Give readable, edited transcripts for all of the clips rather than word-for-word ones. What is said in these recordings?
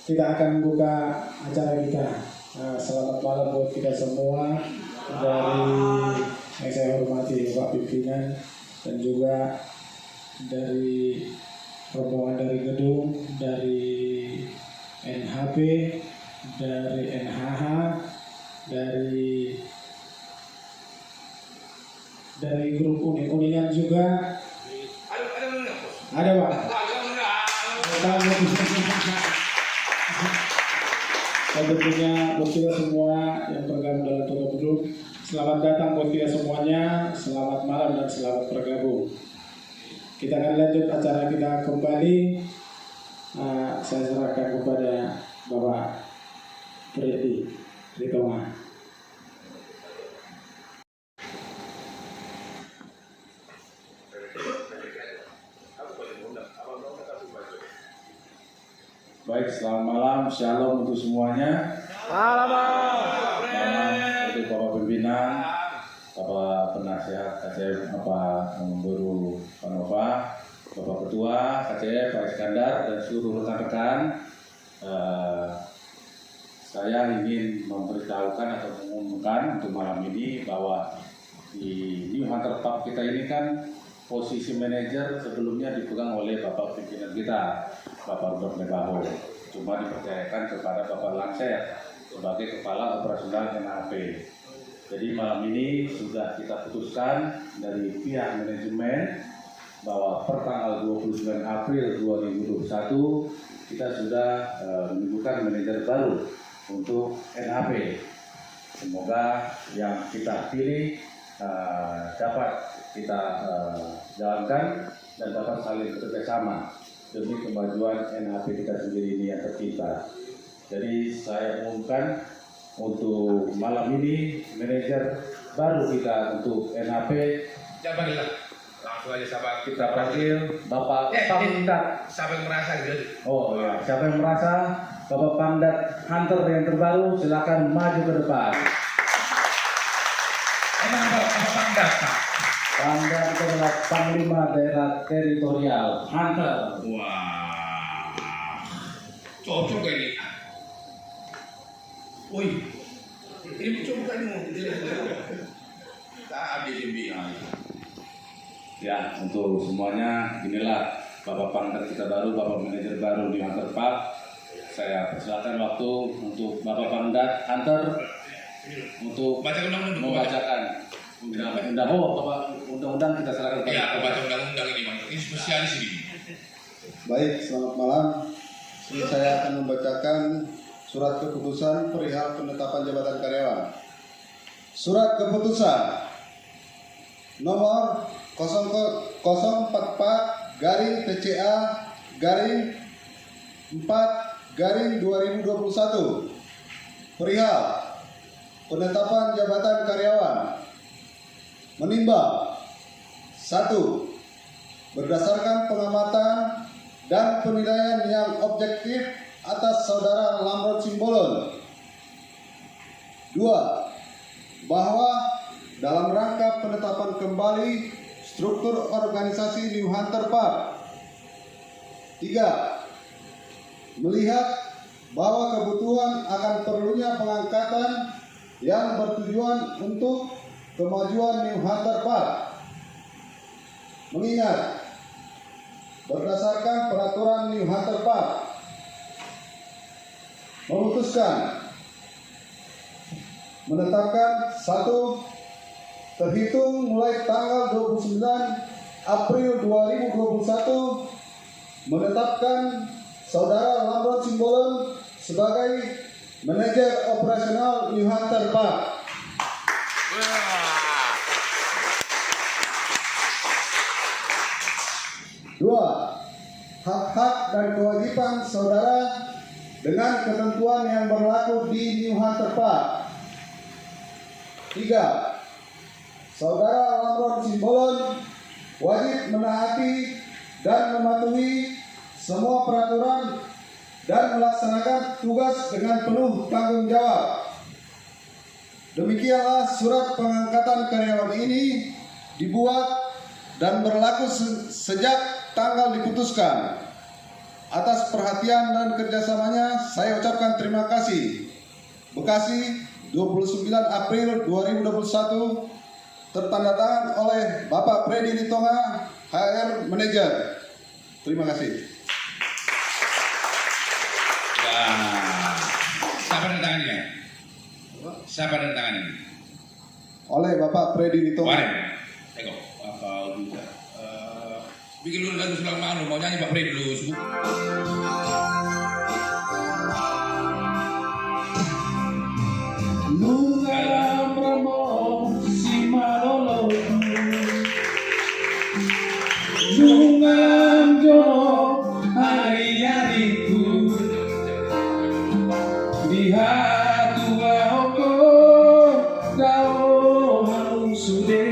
kita akan buka acara kita. Selamat malam buat kita semua dari yang saya hormati Bapak Pimpinan dan juga dari rombongan dari gedung, dari NHP, dari NHH, dari grup uningan juga. Ada Pak. Tentunya buat kita semua yang bergabung dalam Toga Beduk, selamat datang buat kita semuanya, selamat malam dan selamat bergabung. Kita akan lanjut acara kita kembali. Saya serahkan kepada Bapak Priyadi Ritoma. Baik, selamat malam, shalom untuk semuanya. Malam. Untuk Bapak Pimpinan, Bapak Penasihat KCF, Bapak Guru Panova, Bapak Ketua KCF, Pak Iskandar, dan seluruh rekan-rekan. Saya ingin memberitahukan atau mengumumkan untuk malam ini bahwa di New Hunter Park kita ini kan posisi manajer sebelumnya dipegang oleh Bapak Pimpinan kita, Bapak Dr. Nebaho. Cuma dipercayakan kepada Bapak Langser sebagai Kepala Operasional NHP. Jadi malam ini sudah kita putuskan dari pihak manajemen bahwa per tanggal 29 April 2021 kita sudah menunjukkan manajer baru untuk NHP. Semoga yang kita pilih dapat kita jalankan dan dapat saling bekerjasama demi kemajuan NHP kita sendiri ini yang tercipta. Jadi saya umumkan untuk malam ini manajer baru kita untuk NHP. Jabalah, langsung aja sahabat. Kita panggil Bapak Pangdat. Siapa yang merasa gitu? Oh ya, siapa yang merasa Bapak Pangdat Hunter yang terbaru silakan maju ke depan. Emang apa Pangdat? Pangdat adalah Panglima Daerah Teritorial Hunter. Wah, cocok ini. Wih, ini coba ini tak habis lebih. Ya, untuk semuanya inilah Bapak Pangdat kita baru, Bapak Manajer baru di Hunter Park. Saya persilakan waktu untuk Bapak Pangdat Hunter untuk Baca undang-undang. membacakan undang-undang kita serahkan kepada. Iya, aku baca undang-undang ini bang. Ini spesialis ini. Baik, selamat malam. Saya akan membacakan surat keputusan perihal penetapan jabatan karyawan. Surat keputusan nomor 044-TCA-4-2021 perihal penetapan jabatan karyawan menimbang 1. Berdasarkan pengamatan dan penilaian yang objektif atas Saudara Lamron Simbolon. 2. Bahwa dalam rangka penetapan kembali struktur organisasi New Hunter Park. 3. Melihat bahwa kebutuhan akan perlunya pengangkatan yang bertujuan untuk kemajuan New Hunter Park. Mengingat berdasarkan peraturan New Hunter Park memutuskan menetapkan 1. Terhitung mulai tanggal 29 April 2021 menetapkan Saudara Lamron Simbolon sebagai manajer operasional New Hunter Park. 2. Hak-hak dan kewajiban saudara dengan ketentuan yang berlaku di New Hunter Park. 3. Saudara Lamron Simbolon wajib menaati dan mematuhi semua peraturan dan melaksanakan tugas dengan penuh tanggung jawab. Demikianlah surat pengangkatan karyawan ini dibuat dan berlaku sejak tanggal diputuskan. Atas perhatian dan kerjasamanya saya ucapkan terima kasih. Bekasi, 29 April 2021, tertandatangan oleh Bapak Freddy Litonga, HR Manager. Terima kasih. Wah. Siapa dan tangan ini? Siapa dan tangan ini? Oleh Bapak Freddy Litonga. Kemarin. Tengok. Apa juga. Bikin dulu lagu Sulang Malu. Mau nyanyi Pak Freddy dulu. Lunga Brahmo si malolo, lunga jono hari-hariku, di hatua oko kau manusude,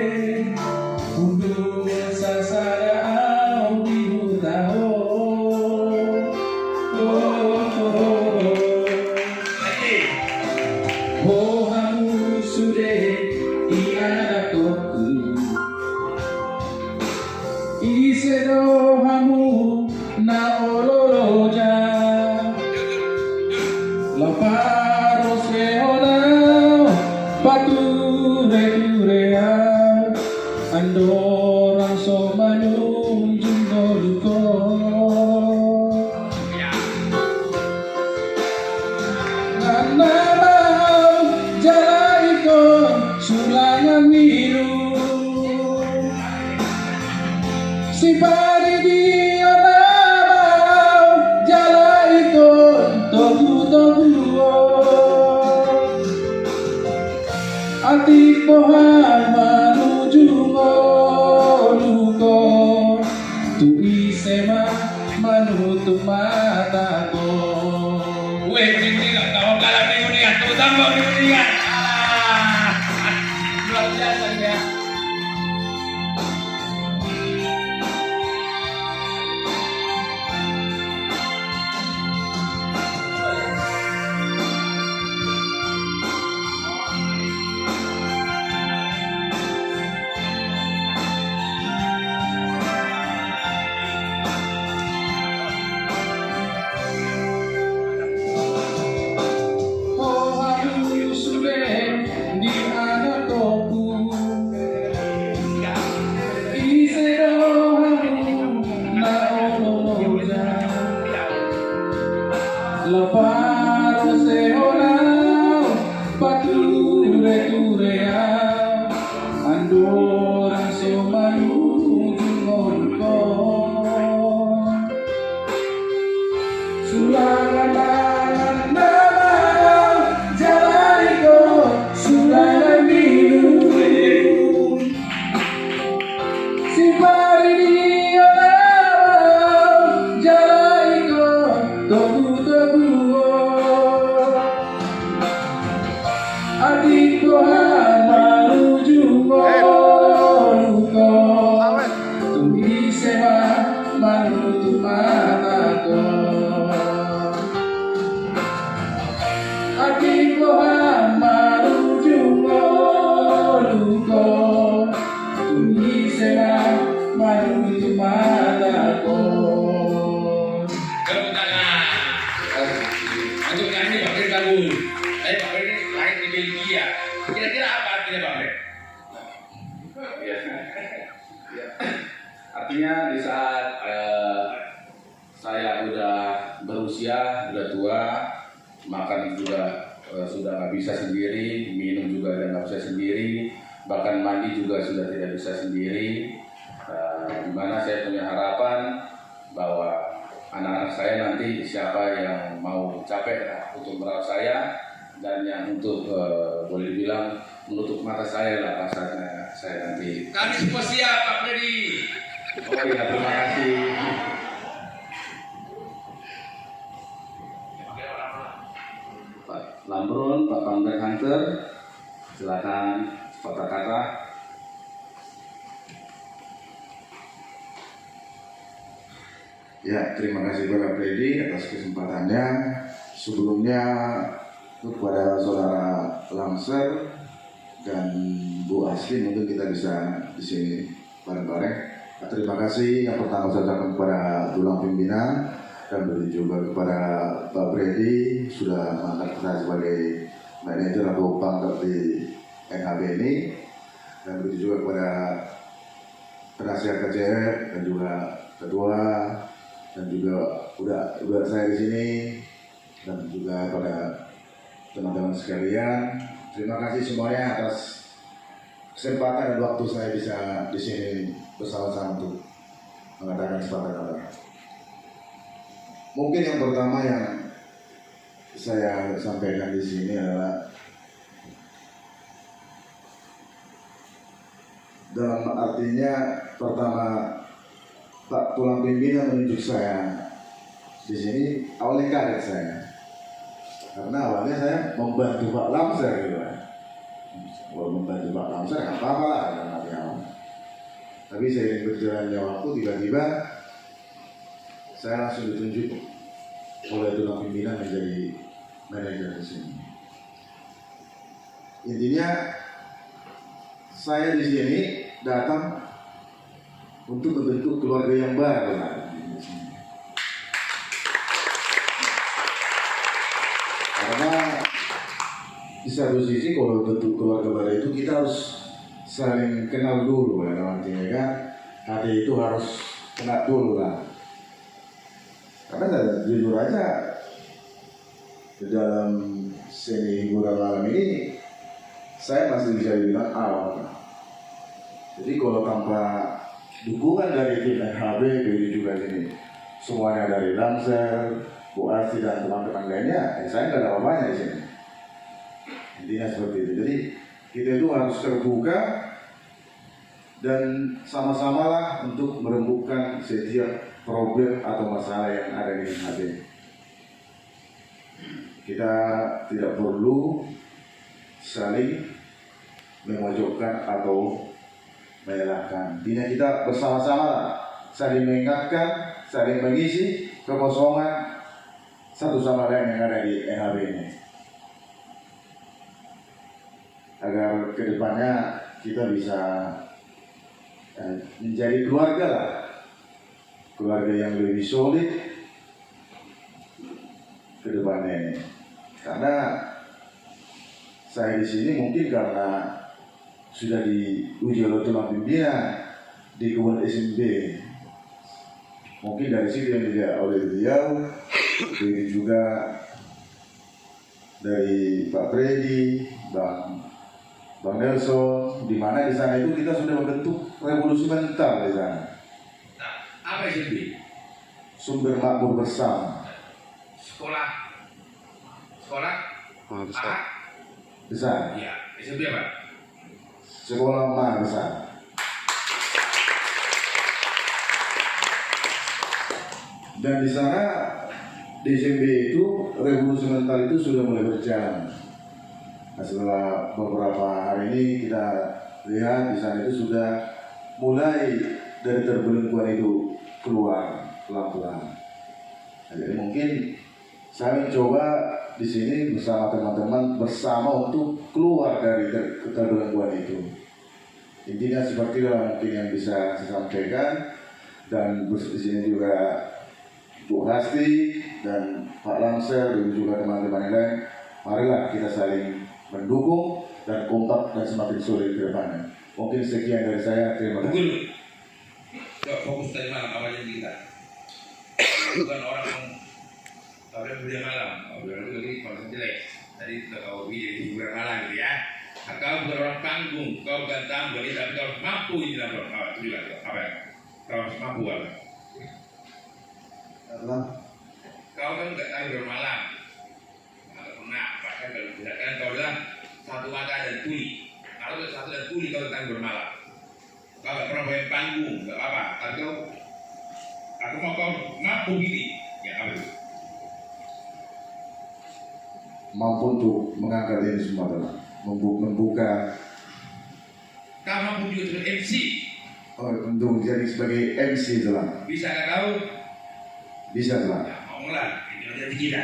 undur sasara biru tahu. Oh hamu sude iana koku, isedo hamu na ololoja, laparos leona pature turea, andorang so manunjung doluko. Sulangan biru si pari dia nabau jala ikon togu ati pohon menuju ngoluko tu isema menutup mataku. Weh, ini nggak tahu kalah nih kuningan. Tepuk tangan nih kuningan. Luar biasa ya. Oh hamu sude di anak toku, isedo hamu na ololoja, laparos leona pature turea, andorang so manuju ngoluko. Sulangan nabau jalaniko, sulangan biru si pari dia nabau jalaniko togu adik Tuhan menuju ngoluko tumi sema menutup mataku. Adik Tuhan menuju ngoluko tumi sema menutup mataku. Tepuk tangan. Untuk nyanyi Pak Freddy lagu. Pak Freddy lahir di Belgia. Kira-kira apa artinya Pak Freddy? Artinya di saat saya udah berusia, udah tua, makan juga sudah nggak bisa sendiri, minum juga udah nggak bisa sendiri, bahkan mandi juga sudah tidak bisa sendiri. Di mana saya punya harapan bahwa anak-anak saya nanti siapa yang mau capek untuk merawat saya dan yang untuk boleh dibilang menutup mata saya lah pasarnya saya nanti. Kami semua siap Pak Freddy. Oh iya, terima kasih. Pak Lamron, Pak Pangdam Hunter, silakan kata-kata. Ya, terima kasih Bapak Freddy atas kesempatannya. Sebelumnya kepada saudara Lamser dan Bu Asli mungkin kita bisa di sini bareng-bareng. Terima kasih yang pertama saya ucapkan kepada tulang pimpinan dan begitu juga kepada Pak Freddy sudah mengangkat saya sebagai manajer atau pangkat di NHB ini, dan begitu juga kepada penasihat KCR dan juga ketua dan juga udah saya di sini, dan juga pada teman-teman sekalian, terima kasih semuanya atas kesempatan dan waktu saya bisa di sini bersama-sama untuk mengadakan kesempatan. Mungkin yang pertama yang saya sampaikan di sini adalah dalam artinya pertama, Pak Tulang Pimpinan menunjuk saya di sini, awalnya kaget saya, karena awalnya saya membantu Pak Lamser gitu kan. Kalau membantu Pak Lamser nggak apa-apa lah dalam arti awal. Tapi seiring berjalannya waktu, tiba-tiba saya langsung ditunjuk oleh Tulang Pimpinan menjadi manajer di sini. Intinya saya di sini datang untuk membentuk keluarga yang baru lah. Karena di satu sisi kalau bentuk keluarga baru itu kita harus saling kenal dulu ya, artinya kan hati itu harus kenal dulu lah. Karena jujur aja di dalam seni hiburan malam ini saya masih bisa dibilang awal. Jadi kalau tanpa dukungan dari tim NHB, begitu juga ini semuanya dari Lamser, Bu Arsi dan teman-teman lainnya, saya nggak ada apa-apanya di sini. Intinya seperti itu. Jadi kita itu harus terbuka dan sama-sama lah untuk merembukan setiap problem atau masalah yang ada di NHB. Kita tidak perlu saling memojokkan atau menyalahkan. Intinya kita bersama-sama lah, saling mengingatkan, saling mengisi kekosongan satu sama lain yang ada di NHB ini, agar kedepannya kita bisa menjadi keluarga lah, keluarga yang lebih solid ke depannya ini. Karena saya di sini mungkin karena sudah diuji oleh Tulang Pimpinan di Kebun SMB, mungkin dari situ yang dilihat oleh beliau, begitu juga dari Pak Freddy, Bang Nelson, di mana di sana itu kita sudah membentuk revolusi mental di sana. Nah, apa SMB? Sumber makmur bersama. Sekolah besar. Iya, SMB apa? Sekolah Maha Besar. Dan di sana di SMB itu revolusi mental itu sudah mulai berjalan. Nah, setelah beberapa hari ini kita lihat di sana itu sudah mulai dari terbelengguan itu keluar pelan-pelan. Nah, jadi mungkin saya mencoba di sini bersama teman-teman bersama untuk keluar dari keterbelengguan itu. Intinya seperti itu mungkin yang bisa saya sampaikan, dan di sini juga Bu Hasti dan Pak Lamser dan juga teman-teman yang lain, marilah kita saling mendukung dan kompak dan semakin solid ke depannya. Mungkin sekian dari saya, terima kasih. Coba fokus tadi malam apa yang kita? Bukan orang yang budaya malam, budaya itu konsep jelek. Tadi kita tahu budaya malam gitu ya. Kau bukan orang panggung, kau bukan tamu, tapi kau mampu di dalam itu juga apa ya? Kau mampu apa? Kau kan nggak tahu bermalam, nggak pernah. Bahkan kalau misalkan kau bilang satu mata dan tuli, kalau satu dan tuli kau tentang bermalam, kau nggak pernah main panggung, nggak apa. Tapi kau, aku mau kau mampu gini, ya apa itu? Mampu untuk mengangkat ini semua adalah membuka. Kau mampu juga sebagai MC. Untuk jadi sebagai MC adalah. Bisa nggak tahu? Bisa adalah. Ya, ngomonglah, ini jadi kita.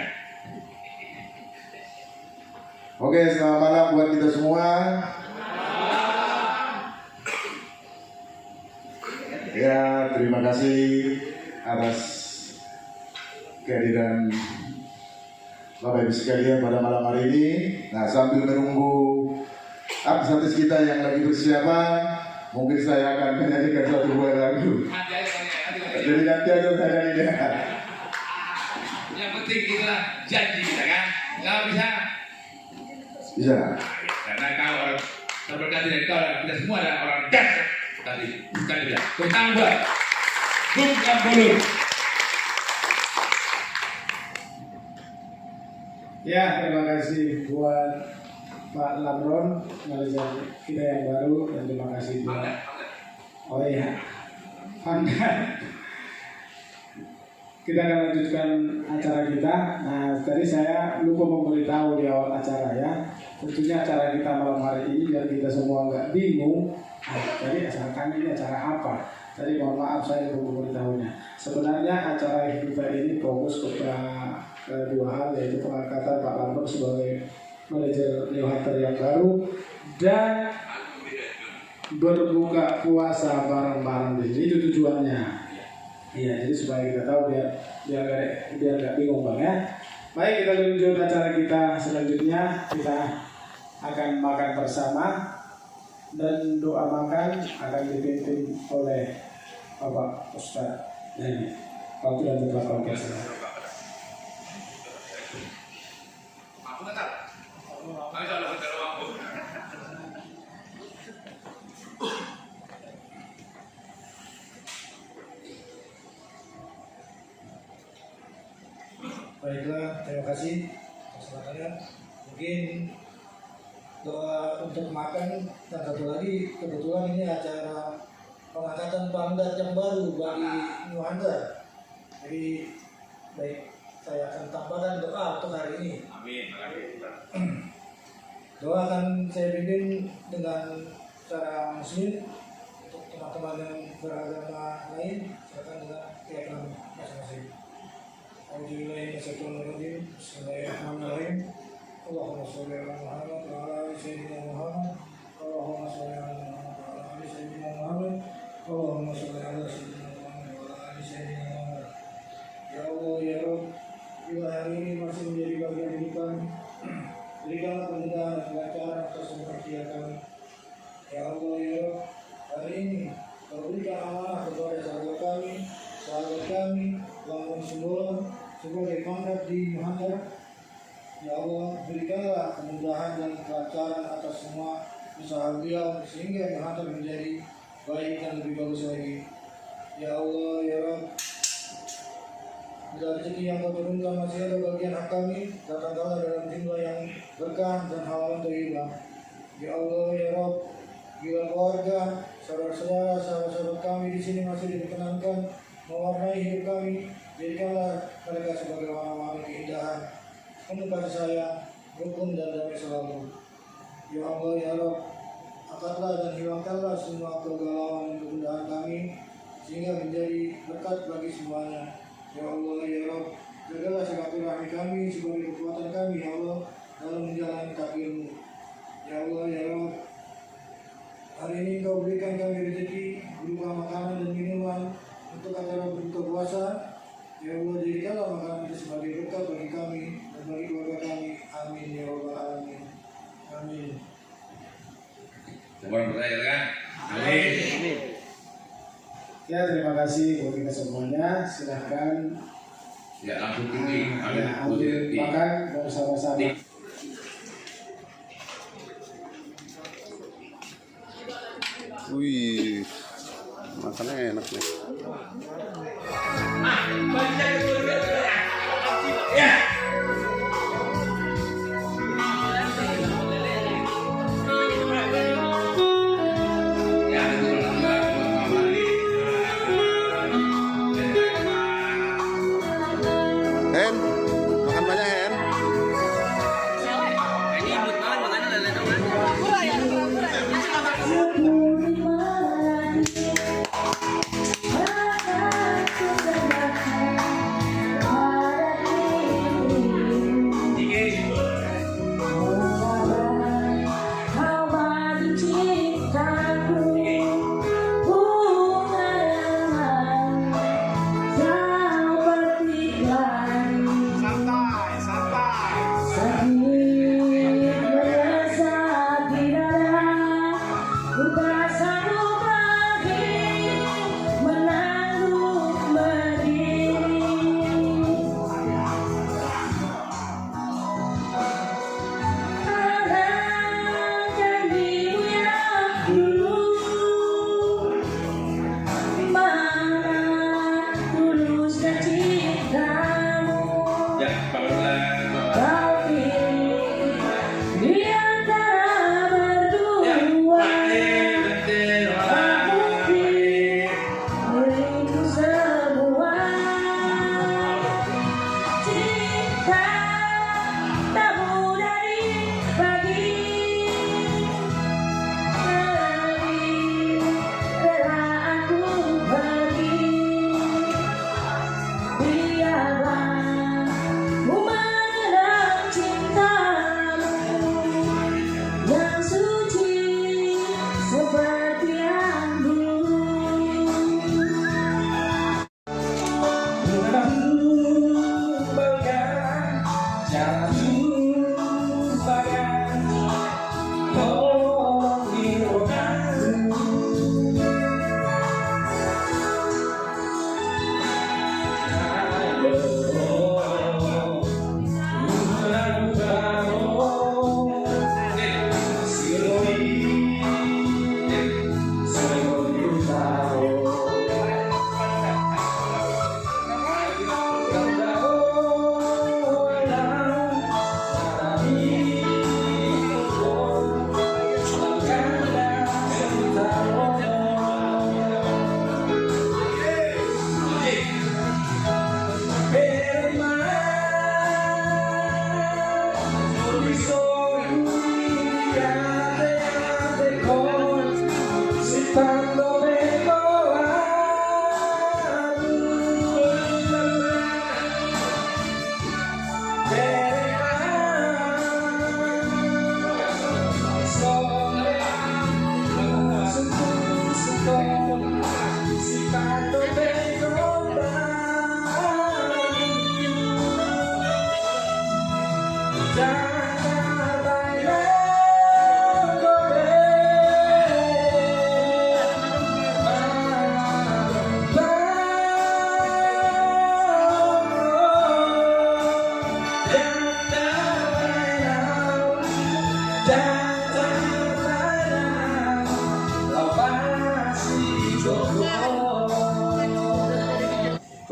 Oke, selamat malam buat kita semua. Ya, terima kasih atas kehadiran Bapak Ibu sekalian pada malam hari ini. Nah, sambil menunggu artis-artis kita yang lagi persiapan, mungkin saya akan menyanyikan satu buah lagu. Jadi nanti ada saya ini. Yang penting itulah janji kita kan. Kalau bisa. Bisa. Karena kau orang terberkati dari kau dan kita semua adalah orang dasar. Tadi bukan dia. Bertambah. Bukan belum. Ya, terima kasih buat Pak Lamron, manajer kita yang baru, dan terima kasih buat oh iya, Pangkat. Kita akan lanjutkan acara kita. Nah, tadi saya lupa memberitahu di awal acara ya. Tentunya acara kita malam hari ini biar kita semua nggak bingung. Jadi acara kami ini acara apa? Tadi mohon maaf saya lupa memberitahunya. Sebenarnya acara kita ini fokus kepada dua hal, yaitu pengangkatan Pak Lamron sebagai manajer New Hunter yang baru dan berbuka puasa bareng-bareng di sini. Itu tujuannya. Iya, jadi supaya kita tahu biar nggak bingung bang ya. Baik, kita lanjut acara kita selanjutnya. Kita akan makan bersama dan doa makan akan dipimpin oleh Bapak Ustadz Neni. Waktu dan tempat podcast. Aku nggak tahu. Aku selalu berterima kasih. Baiklah, terima kasih. Kesempatannya mungkin doa untuk makan dan satu lagi kebetulan ini acara pengangkatan pangdat yang baru bagi New Hunter. Jadi baik, saya akan tambahkan doa untuk hari ini. Amin. Doa akan saya pimpin dengan cara muslim. Untuk teman-teman yang beragama lain, silakan dengan keyakinan masing-masing. Bismillahirrahmanirrahim. Bismillahirrahmanirrahim. Allahumma sholli ala Muhammad wa ala ali sayyidina Muhammad. Allahumma sholli ala Muhammad wa ala ali sayyidina Muhammad. Allahumma sholli ala sayyidina Muhammad wa ala ali sayyidina Muhammad. Ya Allah ya Rabb, bila hari ini masih menjadi bagian hidup kami, berikanlah kemudahan dan kelancaran atas semua kerja kami. Ya Allah ya Rabb, hari ini kau berikan amanah kepada sahabat kami, Lampung Sembolan, sebagai pangkat di New Hunter. Ya Allah, berikanlah kemudahan dan kelancaran atas semua usaha beliau sehingga New Hunter menjadi baik dan lebih bagus lagi. Ya Allah, ya Rabb, bila rezeki yang kau turunkan masih ada bagian hak kami, datangkanlah dalam jumlah yang berkah dan halaman thayyibah. Ya Allah, ya Rabb, bila keluarga, saudara-saudara, sahabat-sahabat kami di sini masih diperkenankan mewarnai hidup kami, jadikanlah mereka sebagai warna-warni keindahan, penuh kasih sayang, rukun dan damai selalu. Ya Allah, ya Rabb, angkatlah dan hilangkanlah semua kegalauan dan kegundahan kami, sehingga menjadi berkat bagi semuanya. Ya Allah, ya Rabb, jagalah silaturahmi kami sebagai kekuatan kami, ya Allah, dalam menjalani takdirmu. Ya Allah, ya Rabb, hari ini Kau berikan kami rezeki berupa makanan dan minuman untuk acara berbuka puasa. Ya Allah, jadikanlah makanan itu sebagai berkat bagi kami dan bagi keluarga kami. Amin ya Rabbal alamin. Amin. Semua bertanya kan? Amin. Ya, terima kasih buat kita semuanya. Silahkan Ya langsung tinggi. ambil makan bersama-sama. Wih, makannya enak nih. Hen, makan banyak Hen.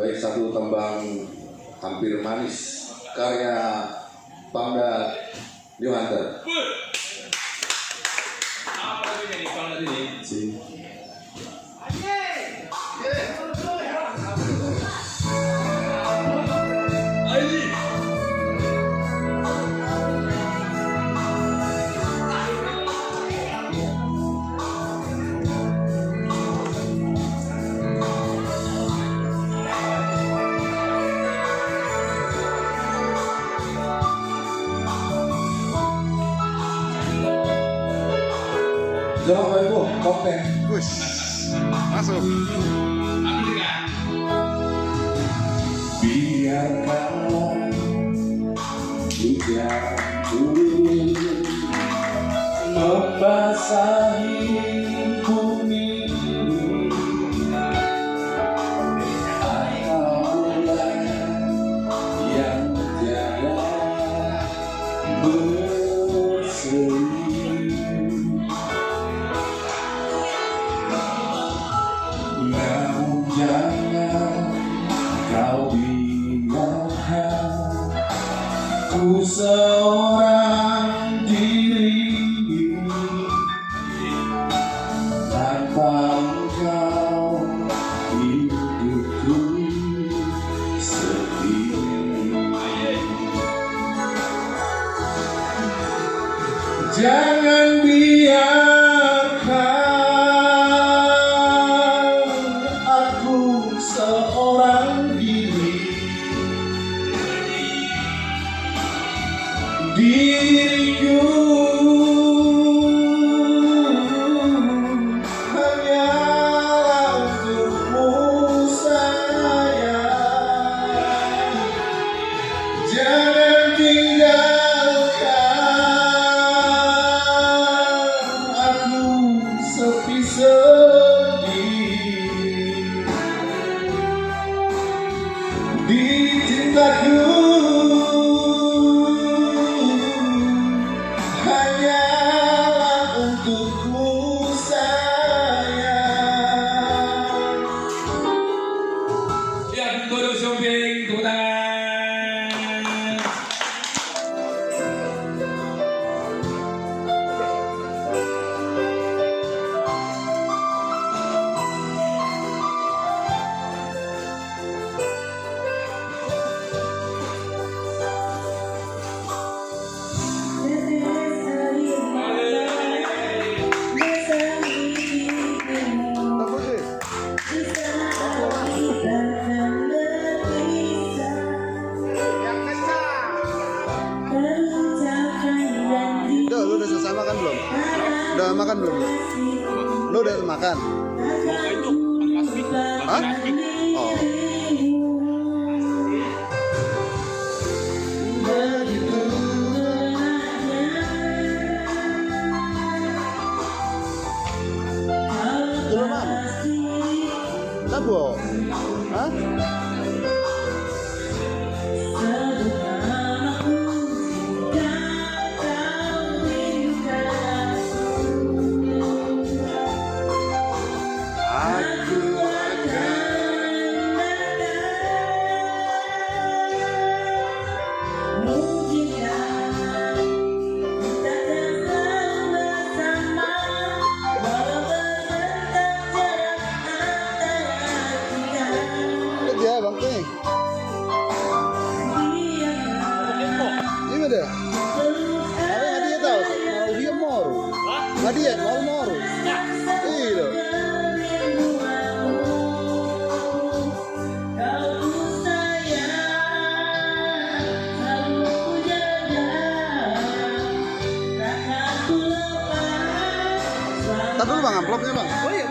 Baik, satu tembang Hampir Manis karya Pangda New Hunter. Apa ini Pangda ini? Jangan Bapak Ibu, koktek. Wush. Masuk. Biarkan hujan turun membasahi bumi ini, atau bulan yang tiada berseri. Namun jangan kau biarkan ku seorang diri tanpa engkau hidupku sendiri. Jangan biarkan aku seorang diri, diriku hanyalah untukmu sayang. Jangan tinggalkan aku sepi sendiri di cintaku. Hanyalah untukmu sayang. Ya, Guru Shopping, tepuk tangan. Udah, lu udah selesai makan belum? Udah makan belum? Lu udah makan? Hah? Oh. Belum apa? Tabo? Hah? Dia bang Ting. Ini ada. Ada dia tahu. Mau dia moru. Nggak dia mau moru. Iya. Tahan dulu bang amplopnya bang. Oh iya.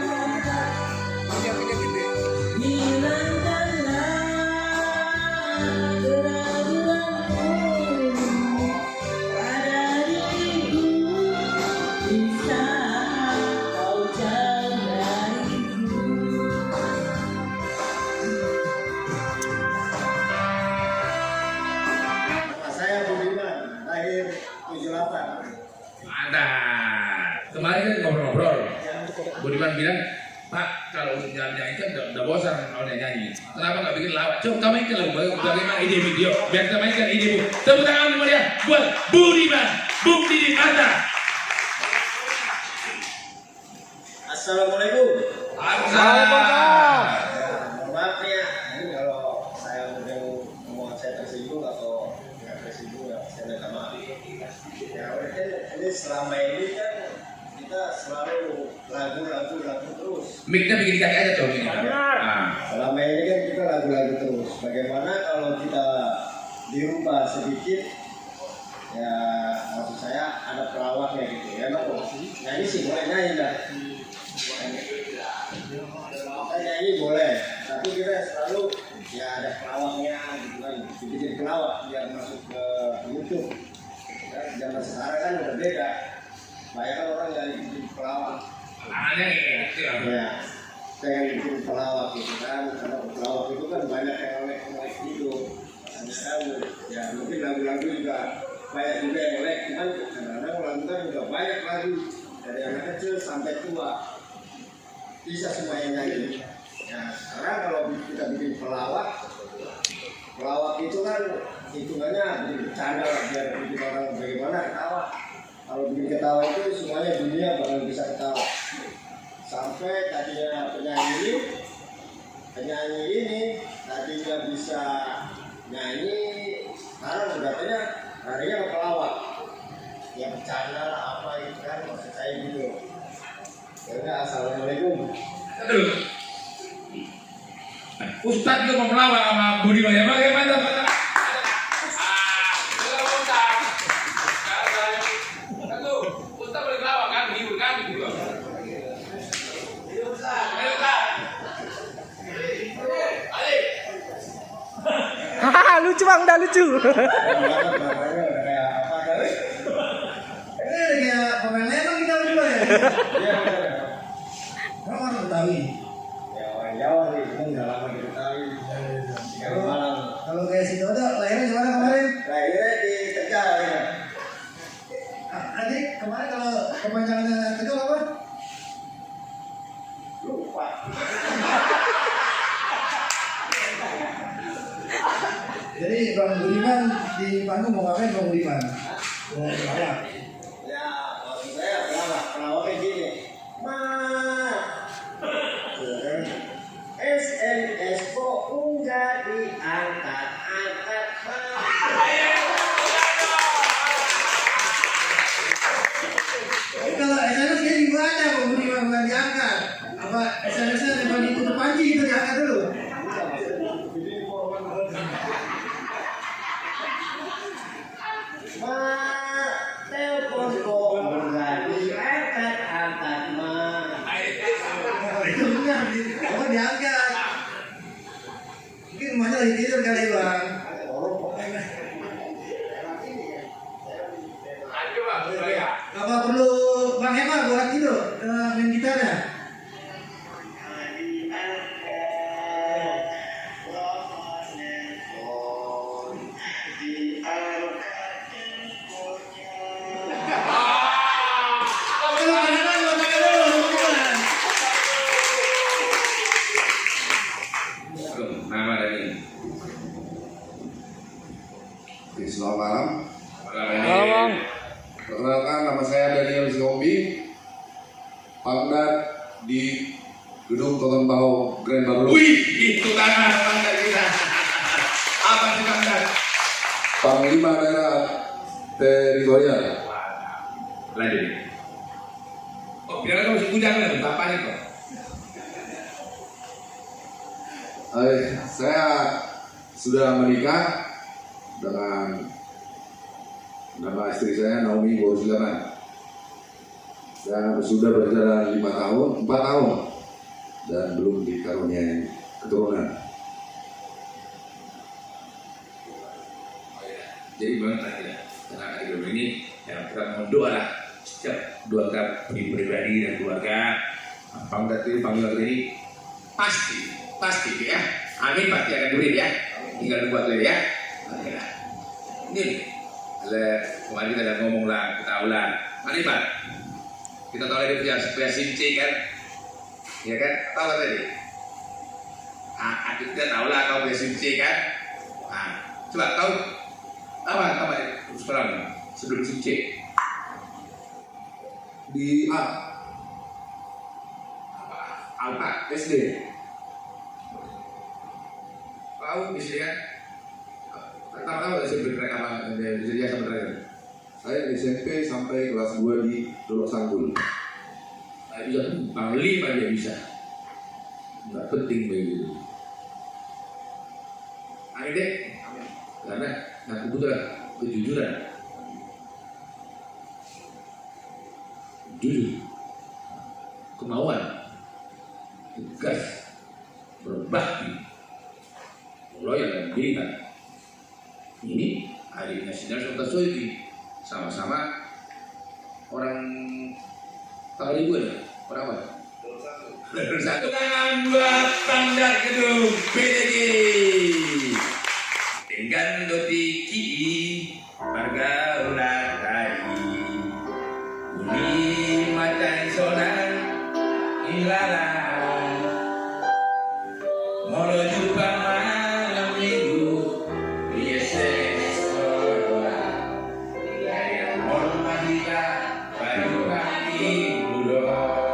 tinggal nyanyi kan udah bosan kalau dia nyanyi. Kenapa nggak bikin lawak? Coba kita mainkan lagu bagaimana ide video. Biar kita mainkan ide bu. Tepuk tangan kemudian buat Budiman, Bung Didi Anta. Assalamualaikum. Waalaikumsalam. Maaf ya, ini kalau saya mungkin ngomong saya tersinggung atau nggak tersinggung ya saya minta maaf. Ya ini selama ini kan kita selalu lagu terus. Mic-nya bikin di kaki aja coba ini. Selama ini kan kita lagu terus. Bagaimana kalau kita dirubah sedikit? Ya maksud saya ada pelawaknya gitu ya. Nyanyi sih boleh nyanyi lah. Nyanyi boleh, tapi kita selalu ya ada pelawaknya gitu kan, bikin pelawak biar masuk ke YouTube. Ya, zaman sekarang kan udah beda, banyak kan orang yang bikin pelawak. Aneh gitu Ya, pengen bikin pelawak gitu kan, karena pelawak itu kan banyak yang ngelek gitu. Misalnya, ya mungkin lagu-lagu juga banyak juga yang ngelek, cuman kadang-kadang lagu kan juga banyak lagu dari anak kecil sampai tua. Bisa semua yang nyanyi. Nah, sekarang kalau kita bikin pelawak itu kan hitungannya bikin bercanda lah, biar bikin orang bagaimana ketawa. Kalau bikin ketawa itu semuanya dunia bakal bisa ketawa. Sampai tadinya penyanyi ini tadinya bisa nyanyi, sekarang udah larinya ke pelawak. Ya bercanda lah apa itu kan maksud saya gitu. Ya, assalamualaikum. Aduh. Ustadz juga mau melawak sama Budi Maya. Bagaimana? Ustadz boleh melawak kan? Menghibur kan? Gitu. Hahaha, lucu bang, udah lucu. Kayak apa kali? Ini kayak pemain lemang kita berdua ya. Iya. Kamu orang Betawi. Ya orang Jawa sih, cuma nggak lama di Betawi. Kalau kayak si Dodo, lahirnya di mana kemarin? Lahirnya di Tegal ya. Adik kemarin kalau kepanjangannya Tegal apa? Lupa. Jadi Bang Budiman di panggung mau ngapain Bang Budiman? Mau pelawak? Ya, maksud saya pelawak kayak gini. SMS kok enggak diangkat. Kalau SMS kayak gimana Bang Budiman nggak diangkat? Apa SMS-nya memang ditutup panci itu diangkat dulu? Telepon kok enggak diangkat mah. Itu benar, oh diangkat. Mungkin rumahnya lagi tidur kali bang. Apa perlu Bang Hema buat itu main gitarnya? Selamat malam. Bang. Perkenalkan, nama saya Daniel Zombi, Pangdat di Gedung Toton Baho Grand Baru. Wih, itu kan Pangdat kita. Apa sih Pangdat? Panglima Daerah Teritorial. Lanjut. Oh, biar kamu masih bujang lah, bapaknya kok. Saya sudah menikah dengan nama istri saya Naomi Borosilaman. Dan sudah berjalan 4 tahun dan belum dikaruniai keturunan. Jadi bang tadi ya, karena hidup ini yang kita mau doa lah, setiap doakan pribadi dan keluarga. Pangdat ini pasti ya. Amin pasti akan diberi ya. Tinggal buat dulu ya. Oke lah. Ini kemarin kita udah ngomong lah, kita ulang. Mari Pak, kita tahu dari punya supaya sinci kan, ya kan? Tahu tadi? Kita tahu lah kau SMC kan. Coba kau apa sekarang sebelum SMC Di Alfa SD. kau bisa kan? Tahu SMP apa bisa sampai terakhir. Saya SMP sampai kelas 2 di Dolok Sanggul. Bisa paling 5 dia bisa. Nggak penting begitu. Amin deh, karena aku butuh kejujuran, jujur, kemauan, tegas, berbakti, loyal dan militan. Ini hari nasional Sultan Soedi sama-sama orang Tawaribuan, orang apa? Satu tangan buat Pangdam Gedung PDG dengan dotiki warga ulatai uni macan sonan ilalang molo jumpa malam minggu yeses sekolah yang molo mahita baru kami budok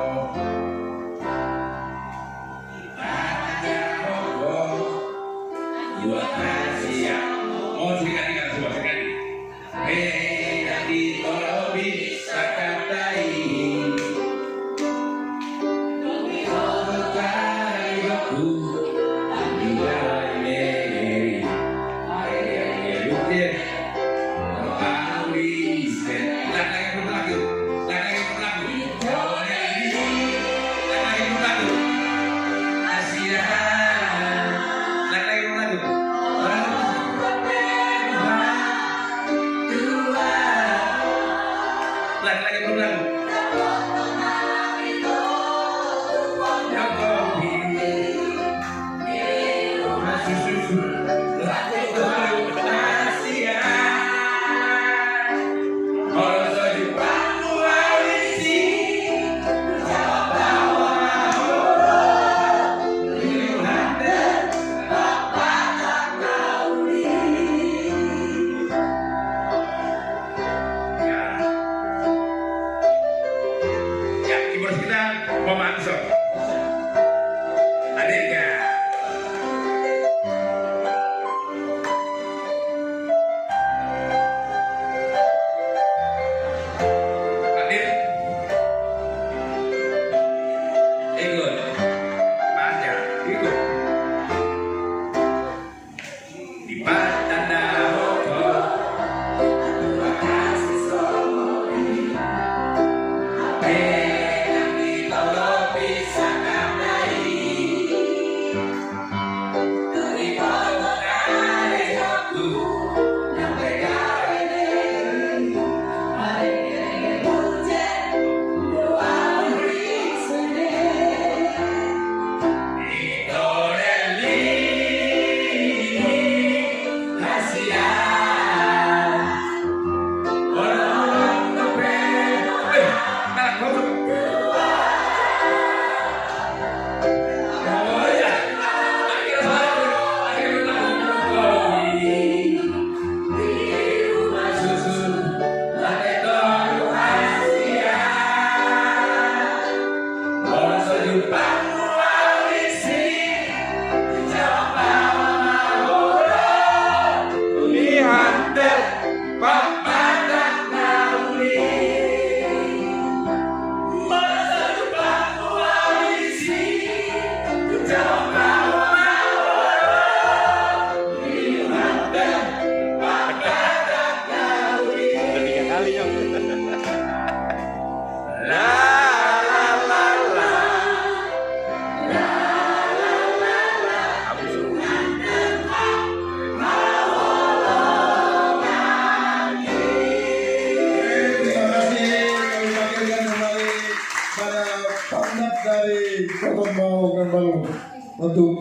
untuk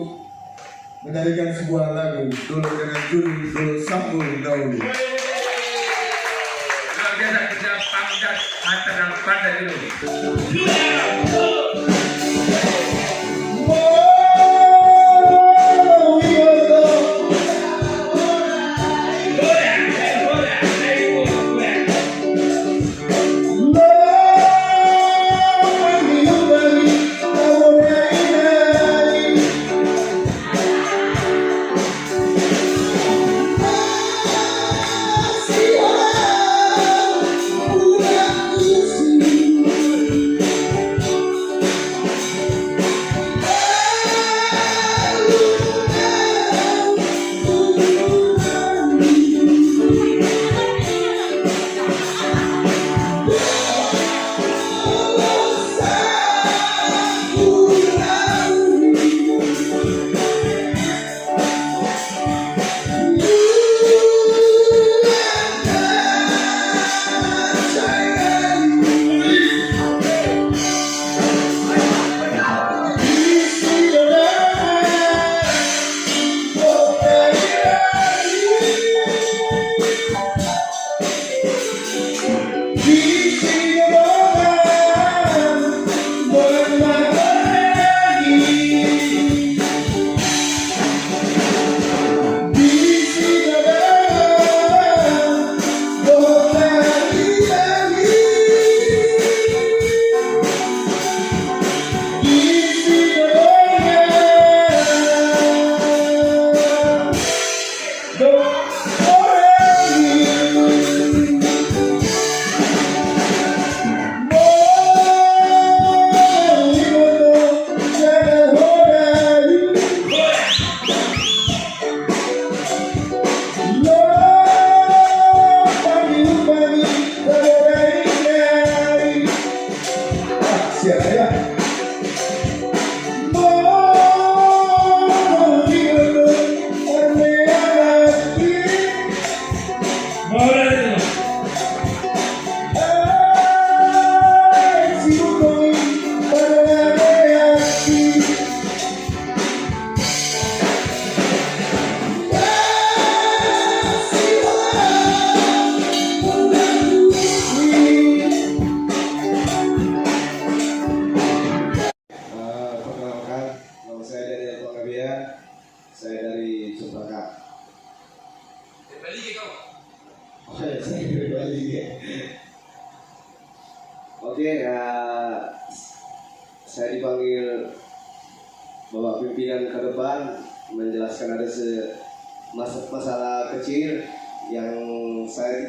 menyanyikan sebuah lagu dulu dengan judul Dulu Sambung Dahulu. Luar biasa kerja Pangdam Hatta dan Pangdam dulu. pimpinan ke depan menjelaskan ada masalah kecil yang saya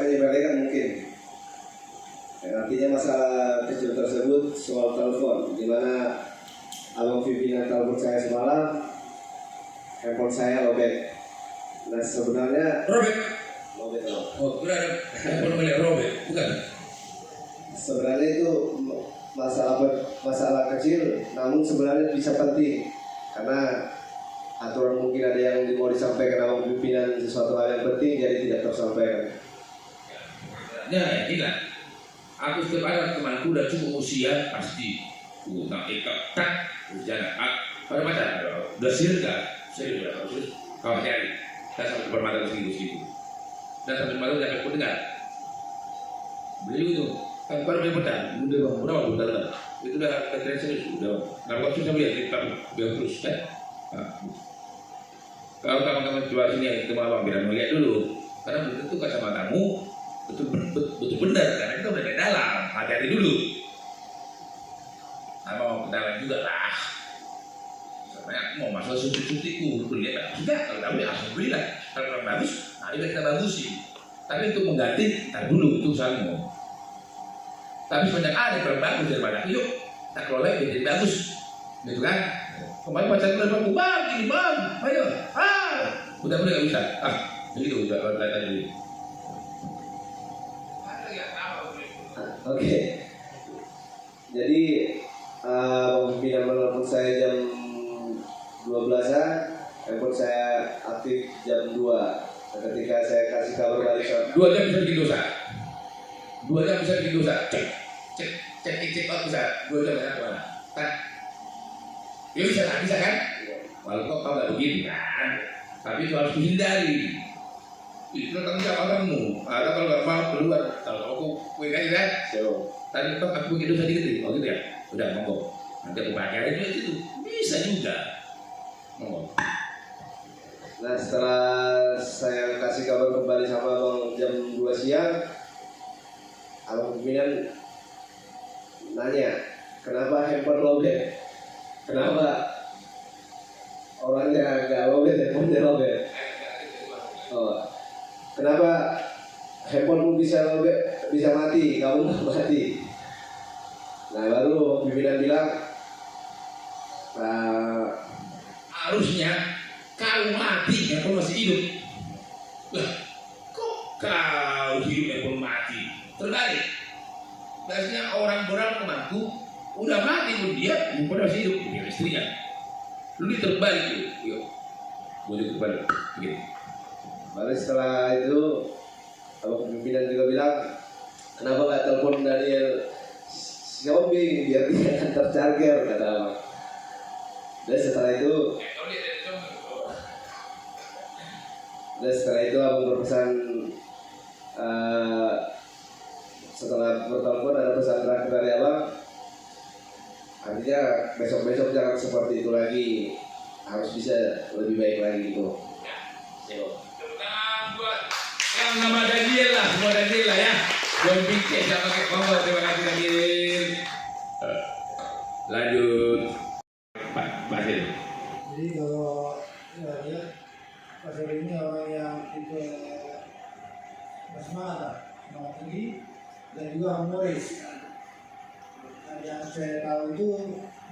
menyepelekan mungkin. Artinya masalah kecil tersebut soal telepon, di mana abang pimpinan telepon saya semalam, handphone saya lobet. Nah sebenarnya Robert. lobet. Oh, udah ada handphone milik Robert, bukan? Sebenarnya itu masalah kecil, namun sebenarnya bisa penting karena aturan mungkin ada yang mau disampaikan abang pimpinan sesuatu hal yang penting jadi tidak tersampaikan. Nah, inilah. Aku setiap ada temanku udah cukup usia pasti tak ikat tak jangan pada macam udah sirga serius udah terus kau cari dan sampai bermata segitu dan sampai malam dapat pun dengar beli itu kan baru dia pedang udah bang udah itu udah keren serius udah nah waktu saya lihat kita biar terus kan kalau kamu jual sini itu malam biar melihat dulu karena begitu kacamatamu betul benar karena kita udah di dalam hati-hati dulu nah mau ke dalam juga lah sebenarnya aku mau masuk suci-suciku dulu lihat sudah kalau tahu ya alhamdulillah kalau kurang bagus nah kita bagusin tapi untuk mengganti tar dulu itu usahamu tapi sebanyak ada yang kurang bagus daripada yuk tak kelola jadi bagus gitu kan kemarin pacar aku bang ini bang ayo udah gak bisa begitu udah tadi. Oke. Jadi pimpinan menelpon saya jam 12-an, handphone saya aktif jam 2. Ketika saya kasih kabar balik 2 jam bisa bikin dosa. 2 jam bisa bikin dosa. Cek out bisa. 2 jam enak mana? Kan? Ya bisa kan? Walaupun kau nggak begini kan, tapi itu harus dihindari. Itu tanggung jawab kamu. Ada kalau nggak mau keluar, kalau aku kue aja kan. Tadi toh aku bikin dosa dikit, oh gitu ya. Udah monggo. Nanti aku pakai aja itu. Bisa juga. Monggo. Nah setelah saya kasih kabar kembali sama abang jam 2 siang, abang pimpinan nanya, kenapa handphone lobet? Kenapa orangnya nggak lobet, handphonenya lobet? Oh. Kenapa handphonemu bisa lobet, bisa mati, kamu nggak mati? Nah baru pimpinan bilang, harusnya kau mati, handphone masih hidup. Lah, kok kau hidup handphone mati? Terbalik. Biasanya orang temanku udah mati pun dia, handphone masih hidup, dia istrinya. Lu terbalik tuh, yuk, boleh terbalik, begini. baru setelah itu abang pimpinan juga bilang, kenapa nggak telepon Daniel Xiaomi biar dia antar charger, kata abang. Dan setelah itu abang berpesan, setelah bertelepon ada pesan terakhir dari abang, artinya besok-besok jangan seperti itu lagi, harus bisa lebih baik lagi gitu. Yang nama Daniel lah, semua Daniel lah ya. Belum pikir saya pakai kompor, terima kasih Daniel. Lanjut, Pak Sil. Jadi kalau ya lihat Pak Sil ini orang yang tipe semangat tinggi dan juga humoris. Nah, yang saya tahu itu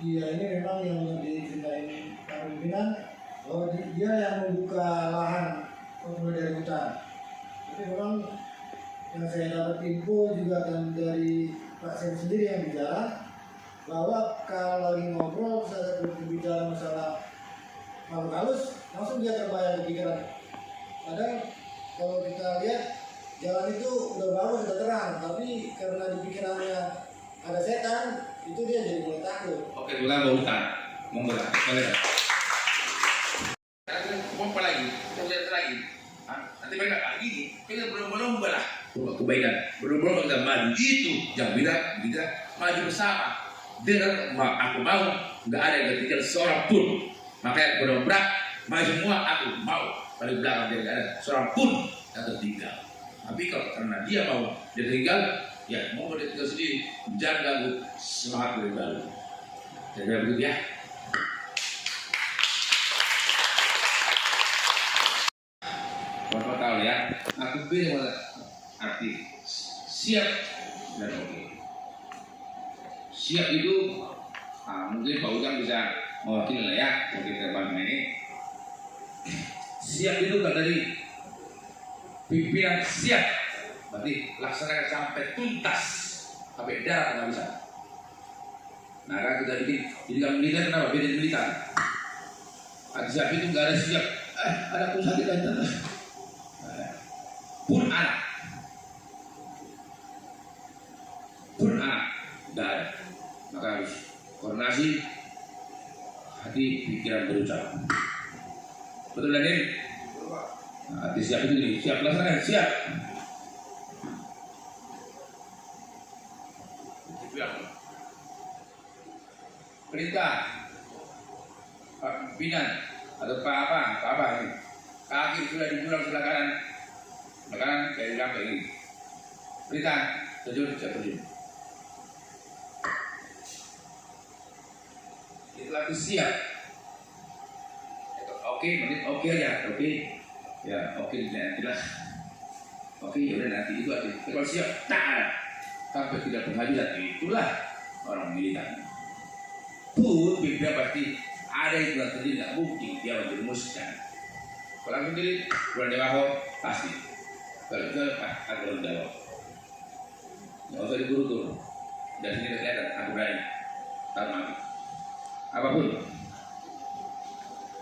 dia ini memang yang dicintai Pak pimpinan, bahwa dia yang membuka lahan untuk dari hutan. Tapi memang yang saya dapat info juga dan dari Pak Sen sendiri yang bicara, bahwa kalau lagi ngobrol saat berbicara masalah makhluk halus, langsung dia terbayang di pikiran. Kadang kalau kita lihat jalan itu udah bagus, udah terang, tapi karena di pikirannya ada setan, itu dia jadi mulai takut. Oke, kita mau hutan, monggo lah, boleh lah. Mau apa lagi? Kita lihat lagi. Nanti mereka lagi ini, kita belum lah. Kebaikan, belum kita maju itu, jangan kita maju bersama. Dengan aku mau, nggak ada yang ketinggalan seorang pun. Makanya aku berak, maju semua aku mau. Paling belakang dia nggak ada seorang pun yang tertinggal. Tapi kalau karena dia mau dia tinggal, ya mau dia tinggal sendiri, jangan ganggu semangat dari baru. Saya begitu ya. Bapak tahu ya, aku bilang arti siap dan oke. Siap itu, mungkin Pak Ujang bisa mewakili lah ya, mungkin teman ini. Siap itu kan dari pimpinan siap, berarti laksanakan sampai tuntas, sampai darat nggak bisa. Nah kan kita bikin, jadi kalau militer kenapa beda militer? Siap itu nggak ada siap, ada pun sakit aja. Pun anak, nggak ada. Maka harus koordinasi, hati, pikiran berucap. Betul kan ini? Hati siap itu nih, siap laksanakan, siap. Perintah, Pak Pimpinan atau Pak apa ini? Kaki sudah dijulang sebelah kanan kayak sampai ini. Perintah, terjun, saya terjun. Itulah siap. Oke, menit oke aja, oke. Ya, oke jelas. Oke, ya udah nanti itu aja. Kalau siap, tak ada. Sampai tidak berhajat, itulah orang militer. Pun beda pasti ada yang telah terjadi, tidak mungkin dia menjerumuskan. Kalau sendiri bulan Dewa pasti. Kalau itu ada bulan Dewa. Nggak usah diburu tuh. Dari sini kelihatan, aku berani. Tak mati. Apapun.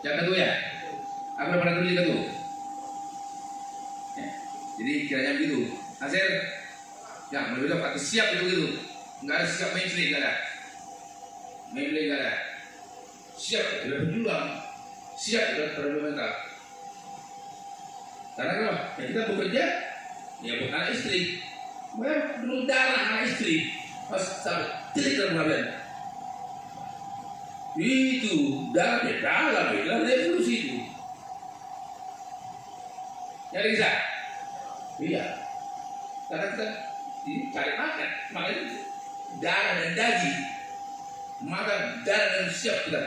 Yang kedua ya, aku udah pernah tulis itu. Ya. Jadi kiranya begitu. Hasil, ya berbeda pasti siap itu gitu. Nggak ada siap mainstream, nggak ada. Mainstream nggak ada. Siap sudah berjuang, siap sudah bermental. Karena kalau ya kita bekerja, ya bukan anak istri, belum darah anak istri, pas tidak terlalu. Itu dalam revolusi itu. Nyari bisa? Iya. Karena kita cari makan, makanya darah dan daging, maka darah dan siap kita.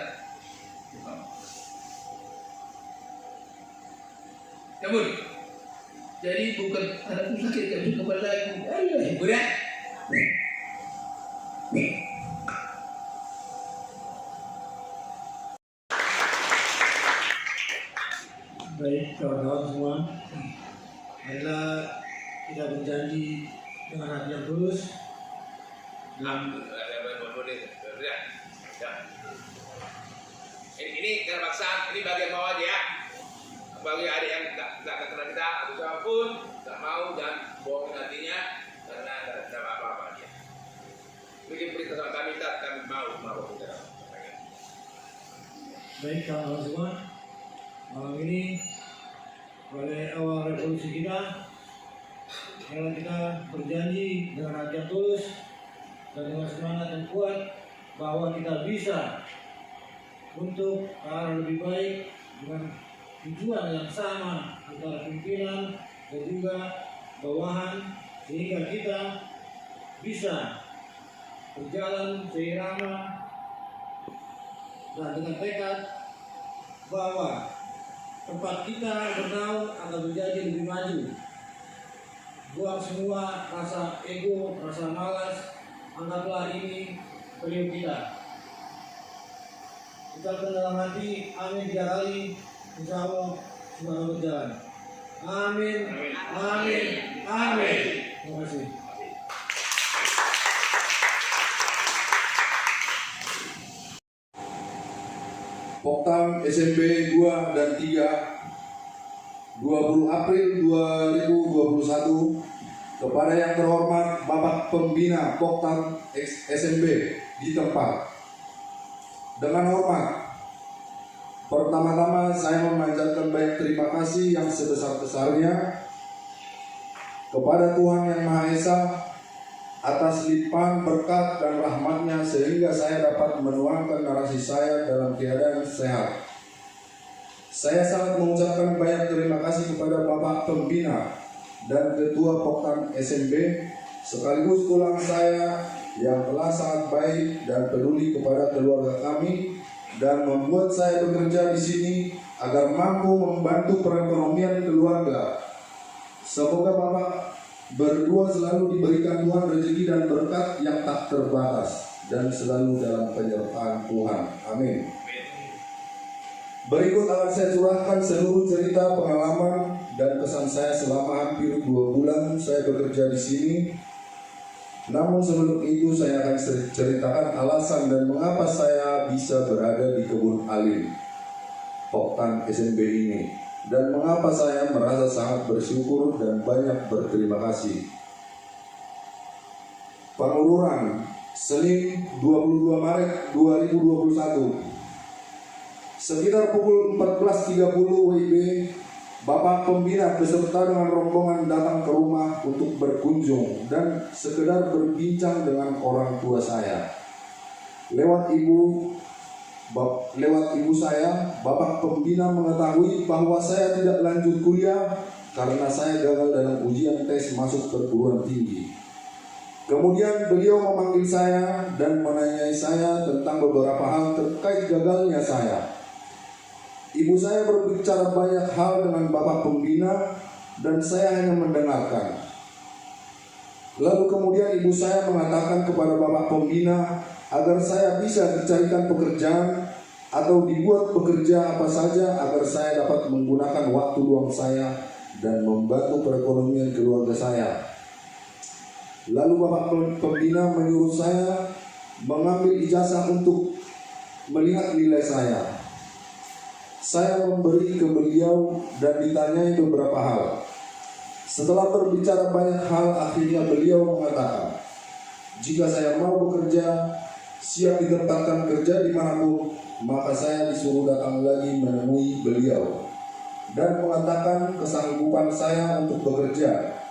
Ya bun, jadi bukan anak sakit yang suka berlaku. Ayo, budak. Baik kawan-kawan semua, marilah kita berjanji dengan hati yang tulus. Ini terpaksa, ini bagian bawah aja ya. Bagi adik yang tidak kenal kita, atau siapapun tidak mau dan bohongin hatinya karena tidak ada apa-apa dia. Bikin berita sama kami, kami mau kita. Baik kawan-kawan semua, malam ini pada awal revolusi kita, kalau kita berjanji dengan hati yang tulus dan dengan semangat yang kuat bahwa kita bisa untuk ke arah lebih baik dengan tujuan yang sama antara pimpinan dan juga bawahan, sehingga kita bisa berjalan seirama dan dengan tekad bahwa tempat kita bernaung akan menjadi lebih maju. Buang semua rasa ego, rasa malas, anggaplah ini beliau kita. Kita dalam hati, amin 3 kali. Insya Allah semoga berjalan. Amin, amin, amin. Terima kasih. Poktam SMP 2 dan 3 20 April 2021 kepada yang terhormat Bapak Pembina Poktam SMP di tempat. Dengan hormat, pertama-tama saya memanjatkan banyak terima kasih yang sebesar-besarnya kepada Tuhan Yang Maha Esa atas limpahan berkat dan rahmatnya sehingga saya dapat menuangkan narasi saya dalam keadaan sehat. Saya sangat mengucapkan banyak terima kasih kepada Bapak Pembina dan Ketua Poktam SMB sekaligus tulang saya yang telah sangat baik dan peduli kepada keluarga kami dan membuat saya bekerja di sini agar mampu membantu perekonomian keluarga. Semoga Bapak berdua selalu diberikan Tuhan rezeki dan berkat yang tak terbatas dan selalu dalam penyertaan Tuhan. Amin. Berikut akan saya curahkan seluruh cerita pengalaman dan kesan saya selama hampir 2 bulan saya bekerja di sini. Namun sebelum itu saya akan ceritakan alasan dan mengapa saya bisa berada di Kebun Alim, Poktan SMB ini, dan mengapa saya merasa sangat bersyukur dan banyak berterima kasih. Pangururan, Senin 22 Maret 2021. Sekitar pukul 14.30 WIB, Bapak Pembina beserta dengan rombongan datang ke rumah untuk berkunjung dan sekedar berbincang dengan orang tua saya. Lewat ibu saya, Bapak Pembina mengetahui bahwa saya tidak lanjut kuliah karena saya gagal dalam ujian tes masuk perguruan tinggi. Kemudian beliau memanggil saya dan menanyai saya tentang beberapa hal terkait gagalnya saya. Ibu saya berbicara banyak hal dengan Bapak Pembina dan saya hanya mendengarkan. Lalu kemudian ibu saya mengatakan kepada Bapak Pembina agar saya bisa dicarikan pekerjaan atau dibuat bekerja apa saja agar saya dapat menggunakan waktu luang saya dan membantu perekonomian keluarga saya. Lalu Bapak Pembina menyuruh saya mengambil ijazah untuk melihat nilai saya. Saya memberi ke beliau dan ditanyai beberapa hal. Setelah berbicara banyak hal, akhirnya beliau mengatakan, jika saya mau bekerja, siap ditempatkan kerja dimanapun, maka saya disuruh datang lagi menemui beliau dan mengatakan kesanggupan saya untuk bekerja.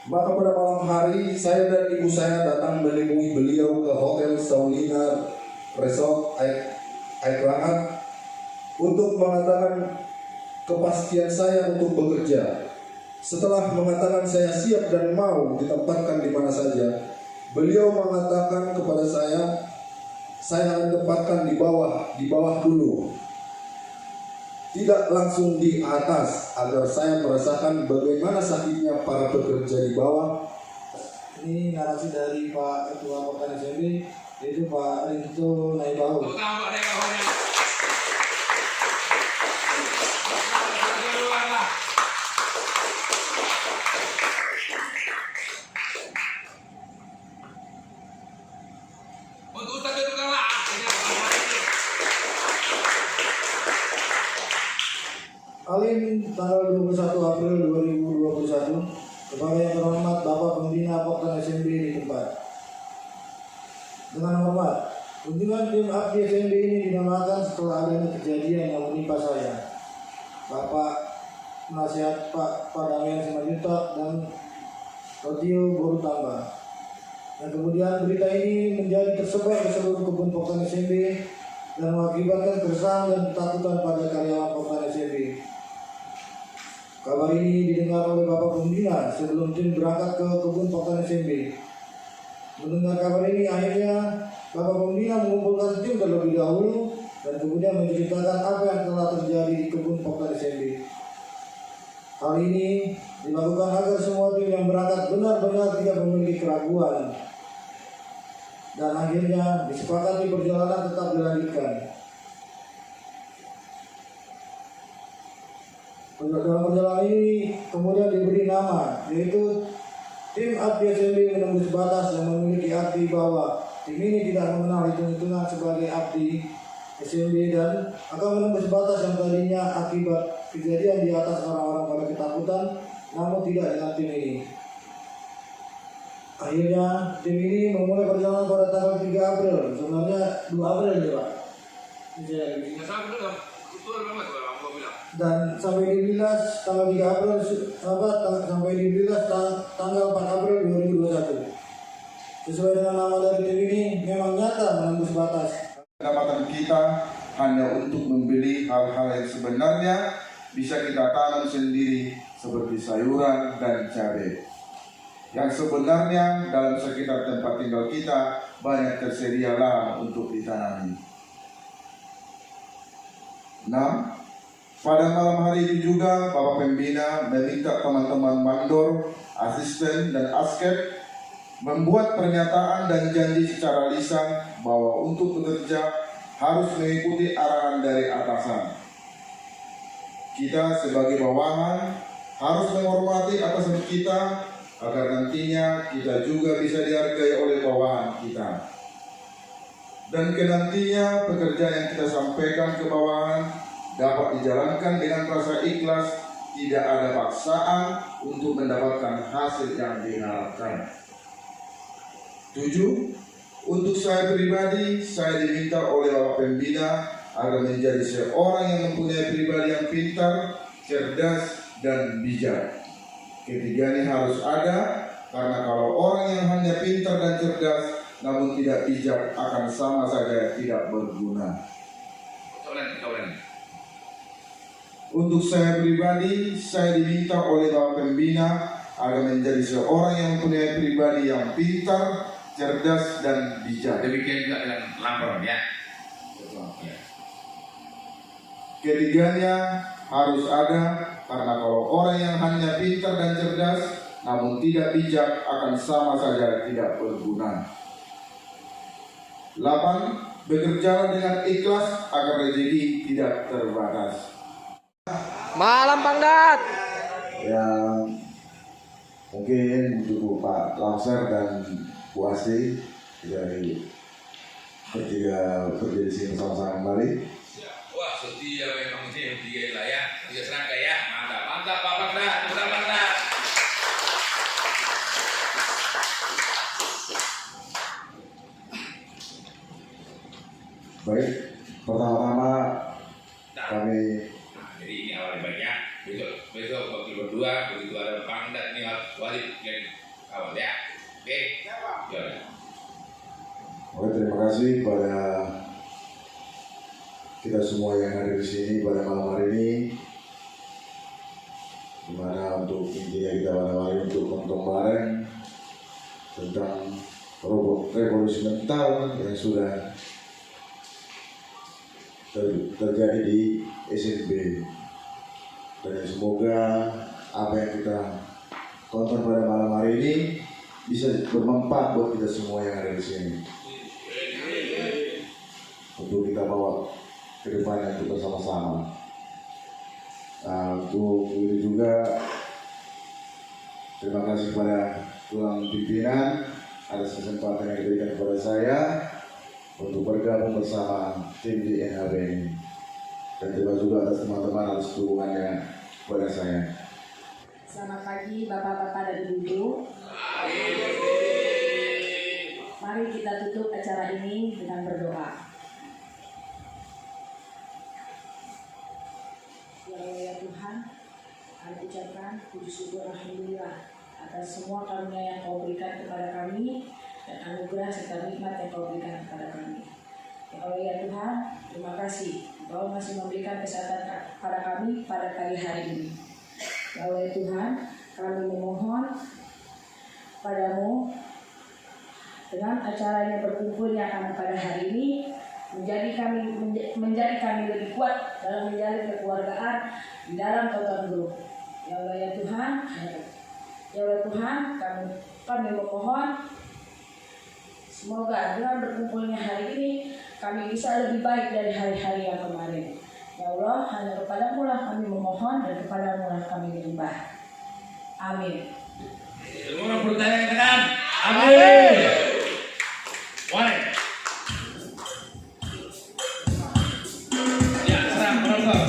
Maka pada malam hari, saya dan ibu saya datang menemui beliau ke Hotel Saulina Resort Aikrangat untuk mengatakan kepastian saya untuk bekerja. Setelah mengatakan saya siap dan mau ditempatkan di mana saja, beliau mengatakan kepada saya akan ditempatkan di bawah dulu, tidak langsung di atas, agar saya merasakan bagaimana sakitnya para pekerja di bawah. Ini narasi dari Pak Ketua Poktan SMB, yaitu Pak Rinto Naibahu. Alim tanggal 21 April 2021. Kepada yang terhormat Bapak Pembina Poktan SMB di tempat. Dengan hormat, kunjungan tim abdi SMB ini dinamakan setelah adanya kejadian yang menimpa saya, Bapak Penasihat Pak Damian Simanjuntak dan Rotio Boru Tambah. Dan kemudian berita ini menjadi tersebar ke seluruh kebun Poktan SMB dan mengakibatkan keresahan dan ketakutan pada karyawan Poktan SMB. Kabar ini didengar oleh Bapak Pembina sebelum tim berangkat ke kebun Poktan SMB. Mendengar kabar ini, akhirnya Bapak Pembina mengumpulkan tim terlebih dahulu dan kemudian menceritakan apa yang telah terjadi di kebun Poktan SMB. Hal ini dilakukan agar semua tim yang berangkat benar-benar tidak memiliki keraguan dan akhirnya disepakati perjalanan tetap dilanjutkan. Dalam perjalanan ini kemudian diberi nama, yaitu tim abdi SMB menembus batas yang memiliki abdi bawah. Tim ini tidak mengenal hitung-hitungan sebagai abdi SMB dan akan menembus batas yang tadinya akibat kejadian di atas orang-orang pada ketakutan, namun tidak dengan tim ini. Akhirnya tim ini memulai perjalanan pada tanggal 3 April, sebenarnya 2 April ya Pak. Dan sampai di Bilas tanggal 3 April sampai di Bilas tanggal 4 April 2021. Sesuai dengan nama dari tim ini memang nyata menembus batas. Pendapatan kita hanya untuk membeli hal-hal yang sebenarnya bisa kita tanam sendiri seperti sayuran dan cabai. yang sebenarnya dalam sekitar tempat tinggal kita banyak tersedia lahan untuk ditanami. 6. Pada malam hari itu juga Bapak Pembina meminta teman-teman mandor, asisten, dan asket membuat pernyataan dan janji secara lisan bahwa untuk bekerja harus mengikuti arahan dari atasan. Kita sebagai bawahan harus menghormati atasan kita agar nantinya kita juga bisa dihargai oleh bawahan kita. Dan kenantinya pekerjaan yang kita sampaikan ke bawahan dapat dijalankan dengan rasa ikhlas, tidak ada paksaan untuk mendapatkan hasil yang diharapkan. 7. Untuk saya pribadi, saya diminta oleh Bapak Pembina agar menjadi seorang yang mempunyai pribadi yang pintar, cerdas, dan bijak. Ketiganya harus ada, karena kalau orang yang hanya pintar dan cerdas namun tidak bijak akan sama saja tidak berguna. Untuk saya pribadi, saya diminta oleh Bapak Pembina agar menjadi seorang yang mempunyai pribadi yang pintar, cerdas, dan bijak. Demikian juga dengan laporan ya. Ketiganya harus ada, karena kalau orang yang hanya pintar dan cerdas namun tidak bijak akan sama saja tidak berguna. 8. Bekerja dengan ikhlas agar rezeki tidak terbatas. Malam Pangdat. Ya, mungkin untuk Pak Langser dan Bu Asti dari bertiga di sini bersama-sama kembali. Wah, setia memang ini tiga lah ya, tiga serangkai ya, mantap Pak Pangdat, Pak Pangdat. Baik, pertama-tama kami. Jadi ini awal baiknya, besok waktu berdua begitu ada Pangdat nih harus wajib dan awal ya, oke? Ya. Oke, terima kasih pada kita semua yang hadir di sini pada malam hari ini, dimana untuk intinya kita pada hari ini untuk nonton bareng tentang revolusi mental yang sudah terjadi di SNB. Dan semoga apa yang kita tonton pada malam hari ini bisa bermanfaat buat kita semua yang ada di sini. Untuk kita bawa ke depannya untuk bersama-sama. Nah, untuk itu juga terima kasih kepada tuan pimpinan atas kesempatan yang diberikan kepada saya untuk bergabung bersama tim di NHB ini. Dan terima juga atas teman-teman atas dukungannya kepada saya. Selamat pagi Bapak-Bapak dan Ibu. Mari kita tutup acara ini dengan berdoa. Ya Tuhan, kami ucapkan puji syukur alhamdulillah atas semua karunia yang Kau berikan kepada kami dan anugerah serta nikmat yang Kau berikan kepada kami. Ya Allah ya Tuhan, terima kasih Kau masih memberikan kesehatan kepada kami pada pagi hari ini. Ya Allah ya Tuhan, kami memohon padamu dengan acara yang berkumpulnya kami pada hari ini menjadi kami lebih kuat dalam menjalin kekeluargaan di dalam Toton Group. Ya Allah ya Tuhan, ya Allah Tuhan, kami memohon semoga dengan berkumpulnya hari ini kami bisa lebih baik dari hari-hari yang kemarin. Ya Allah, hanya kepadamu lah kami memohon dan kepadamu lah kami menyembah. Amin. Semua bertanya ke kanan. Amin. Why? Ya, serang penonton.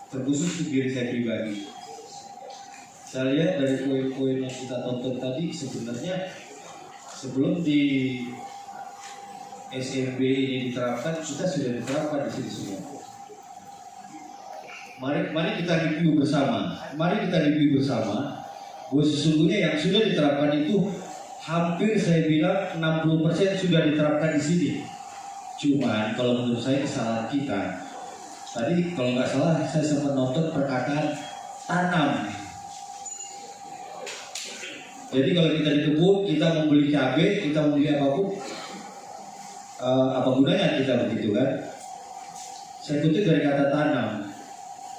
terkhusus untuk diri saya pribadi. Saya lihat dari poin-poin yang kita tonton tadi, sebenarnya sebelum di SMB ini diterapkan, kita sudah diterapkan di sini semua. Mari kita review bersama. Mari kita review bersama bahwa sesungguhnya yang sudah diterapkan itu hampir saya bilang 60% sudah diterapkan di sini. Cuman kalau menurut saya kesalahan kita. Tadi kalau nggak salah saya sempat nonton perkataan tanam. Jadi kalau kita di kebun, kita membeli cabai, kita membeli apapun, apa gunanya kita begitu kan? Saya kutip dari kata tanam.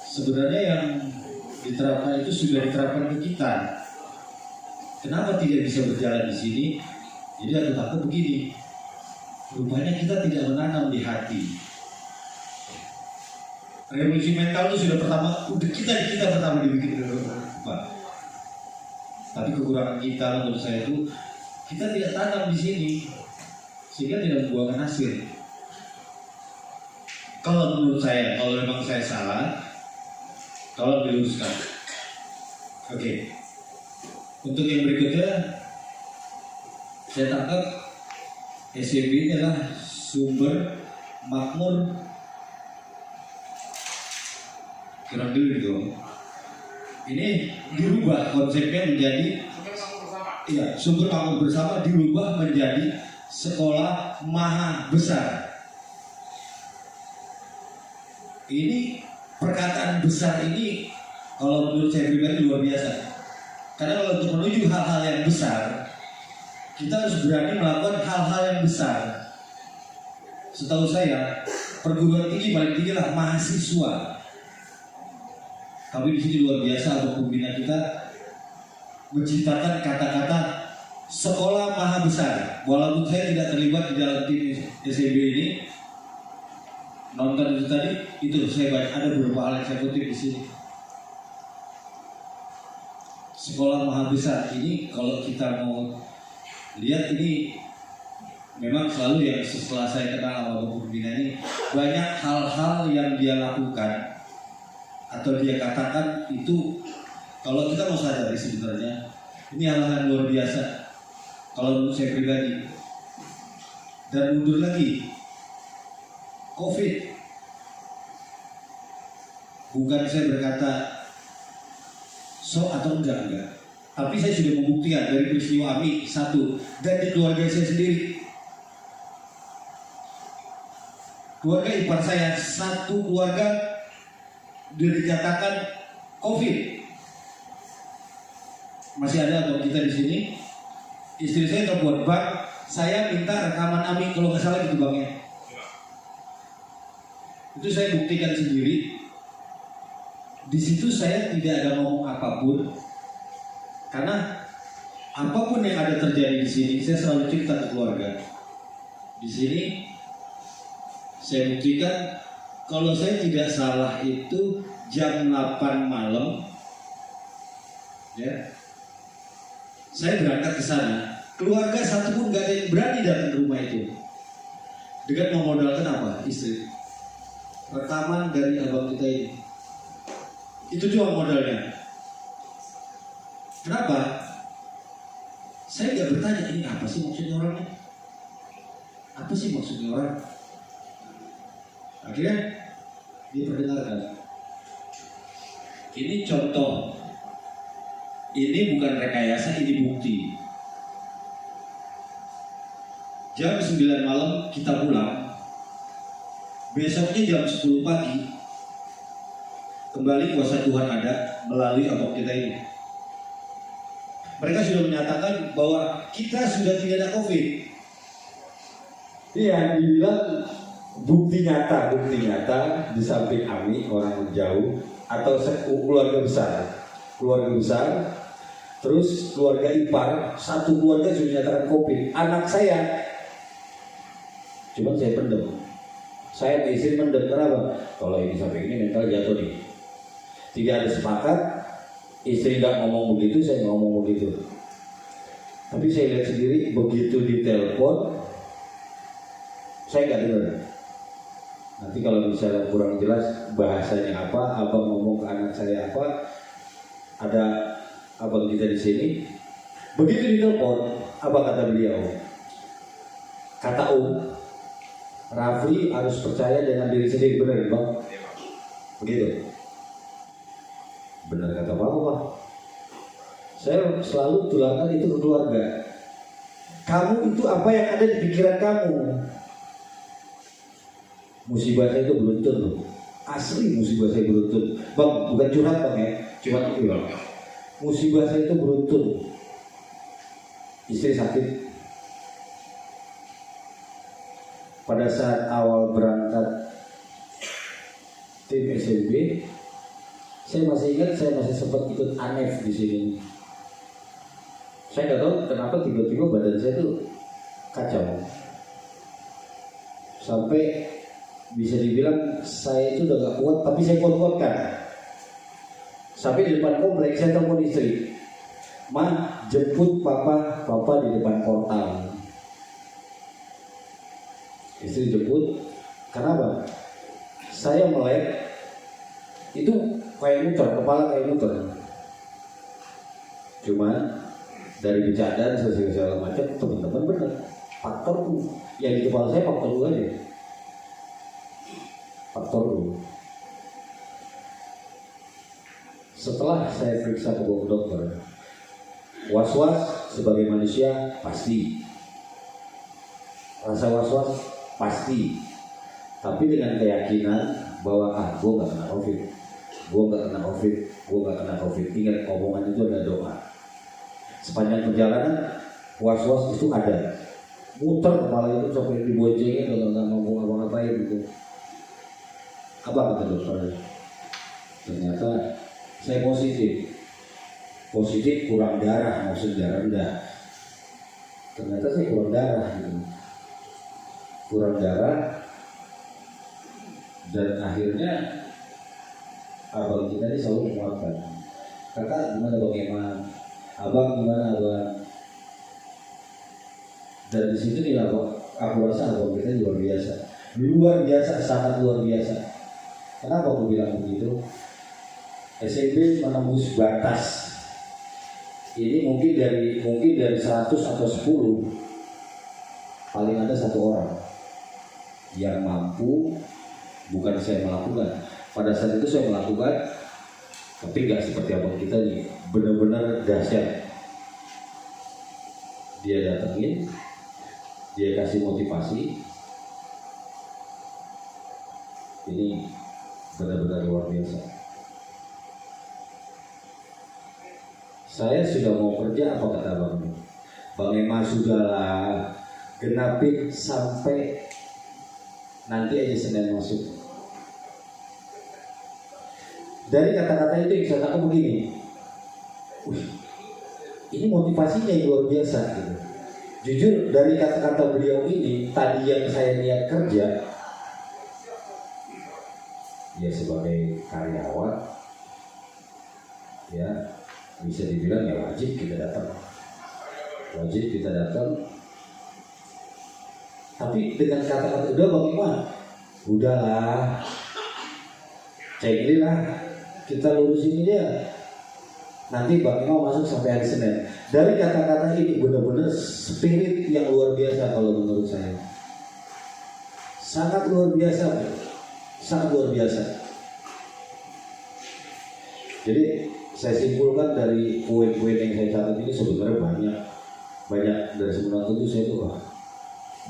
Sebenarnya yang diterapkan itu sudah diterapkan ke kita. Kenapa tidak bisa berjalan di sini? Jadi aku takut begini. Rupanya kita tidak menanam di hati. Revolusi mental itu sudah kita pertama dibikin Pak. Tapi kekurangan kita menurut saya itu kita tidak tanam di sini sehingga tidak membuahkan hasil. Kalau menurut saya, kalau memang saya salah, tolong diluruskan. Oke. Untuk yang berikutnya, saya tangkap SCB ini adalah sumber makmur. Kurang dulu gitu. Ini dirubah konsepnya menjadi sumber makmur bersama dirubah menjadi sekolah maha besar. Ini perkataan besar ini kalau menurut saya pribadi luar biasa. Karena kalau untuk menuju hal-hal yang besar, kita harus berani melakukan hal-hal yang besar. Setahu saya, perguruan tinggi paling tinggi lah mahasiswa. Tapi di sini luar biasa untuk pembina kita menciptakan kata-kata sekolah maha besar. Walaupun saya tidak terlibat di dalam tim SCB ini, nonton itu tadi, itu saya baca ada beberapa hal yang saya kutip di sini. Sekolah maha besar ini kalau kita mau lihat ini memang selalu yang setelah saya kenal sama pembina ini banyak hal-hal yang dia lakukan atau dia katakan itu kalau kita mau sadari sebenarnya ini hal-hal yang luar biasa kalau menurut saya pribadi. Dan mundur lagi COVID, bukan saya berkata so atau enggak, tapi saya sudah membuktikan dari peristiwa Ami satu dan di keluarga saya sendiri. Keluarga ipar saya satu keluarga sudah dinyatakan COVID. Masih ada kalau kita di sini. Istri saya terbuat bang, saya minta rekaman Ami kalau nggak salah gitu bangnya. Itu saya buktikan sendiri. Di situ saya tidak ada ngomong apapun, karena apapun yang ada terjadi di sini, saya selalu cerita ke keluarga. Di sini saya buktikan. Kalau saya tidak salah itu jam 8 malam, ya, saya berangkat ke sana. Keluarga satu pun gak ada yang berani datang ke rumah itu. Dengan memodalkan apa? Istri. Rekaman dari abang kita ini. Itu juga modalnya. Kenapa? Saya gak bertanya ini apa sih maksudnya orangnya? Apa sih maksudnya orang? Akhirnya diperdengarkan. Ini contoh. Ini bukan rekayasa, ini bukti. Jam 9 malam kita pulang. Besoknya jam 10 pagi kembali kuasa Tuhan ada melalui abang kita ini. Mereka sudah menyatakan bahwa kita sudah tidak ada COVID. Iya, dibilang bukti nyata di samping Ami orang jauh atau keluarga besar, terus keluarga ipar satu keluarga sudah dinyatakan COVID. Anak saya, cuma saya pendem. Saya istri pendem kenapa? Kalau ini sampai ini mental jatuh nih. Tidak ada sepakat, istri nggak ngomong begitu, saya ngomong begitu. Tapi saya lihat sendiri begitu ditelepon, saya nggak dengar. Nanti kalau misalnya kurang jelas bahasanya apa, abang ngomong ke anak saya apa, ada abang kita di sini. Begitu ditelepon, apa kata beliau? Kata Rafli harus percaya dengan diri sendiri, benar bang? Begitu. Benar kata Bapak, Pak. Saya selalu tularkan itu ke keluarga. Kamu itu apa yang ada di pikiran kamu. Musibah saya itu beruntun loh. Asli musibah saya beruntun. Bang, bukan curhat Bang ya. Cuma itu Bang. Musibah saya itu beruntun. Istri sakit. Pada saat awal berangkat tim SMB, saya masih ingat, saya masih sempat ikut ANEF di sini. Saya nggak tahu kenapa tiba-tiba badan saya tuh kacau. Sampai bisa dibilang saya itu udah gak kuat, tapi saya kuat-kuatkan. Sampai di depan kompleks saya telepon istri, "Ma, jemput papa di depan portal." Istri jemput, kenapa? Saya melek, itu kayak muter, kepala kayak muter. Cuma dari bercanda segala macam, teman-teman benar. Faktor tuh, yang di kepala saya faktor dulu aja. Faktor dulu. Setelah saya periksa ke dokter, was-was sebagai manusia pasti, rasa was-was pasti, tapi dengan keyakinan bahwa gue gak kena COVID, gue gak kena COVID, gue gak kena COVID. Ingat, omongan itu ada doa. Sepanjang perjalanan was-was itu ada, muter kepala itu sampai diboncengin kalau nggak ngomong apa-ngapain gitu. Apa kata dokter? Ternyata saya positif kurang darah, maksud darah rendah. Ternyata saya kurang darah gitu. Kurang darah, dan akhirnya abang kita ini selalu menguatkan, "Kakak gimana Bang Eman? Abang gimana Abang?" Dan di situ nih aku rasa abang kita luar biasa, sangat luar biasa. Kenapa aku bilang begitu? SMB menembus batas. Ini mungkin dari 100 atau 10 paling ada 1 orang yang mampu. Bukan saya melakukan, pada saat itu saya melakukan, tapi nggak seperti abang kita nih, benar-benar dahsyat. Dia datengin, dia kasih motivasi, ini benar-benar luar biasa. Saya sudah mau kerja, apa kata Bang Eman? Sudahlah, genapin sampai nanti aja Senin masuk. Dari kata-kata itu yang saya tangkap begini, ini motivasinya yang luar biasa gitu. Jujur dari kata-kata beliau ini, tadi yang saya niat kerja, ya sebagai karyawan, ya bisa dibilang ya wajib kita datang. Tapi dengan kata-kata udah Bang Iman, udahlah, ceklilah, kita lurusin dia. Nanti Bang Iman masuk sampai hari Senin. Dari kata-kata ini benar-benar spirit yang luar biasa kalau menurut saya. Sangat luar biasa. Jadi saya simpulkan dari poin-poin yang saya catat ini sebenarnya banyak dari sebenarnya itu saya tuh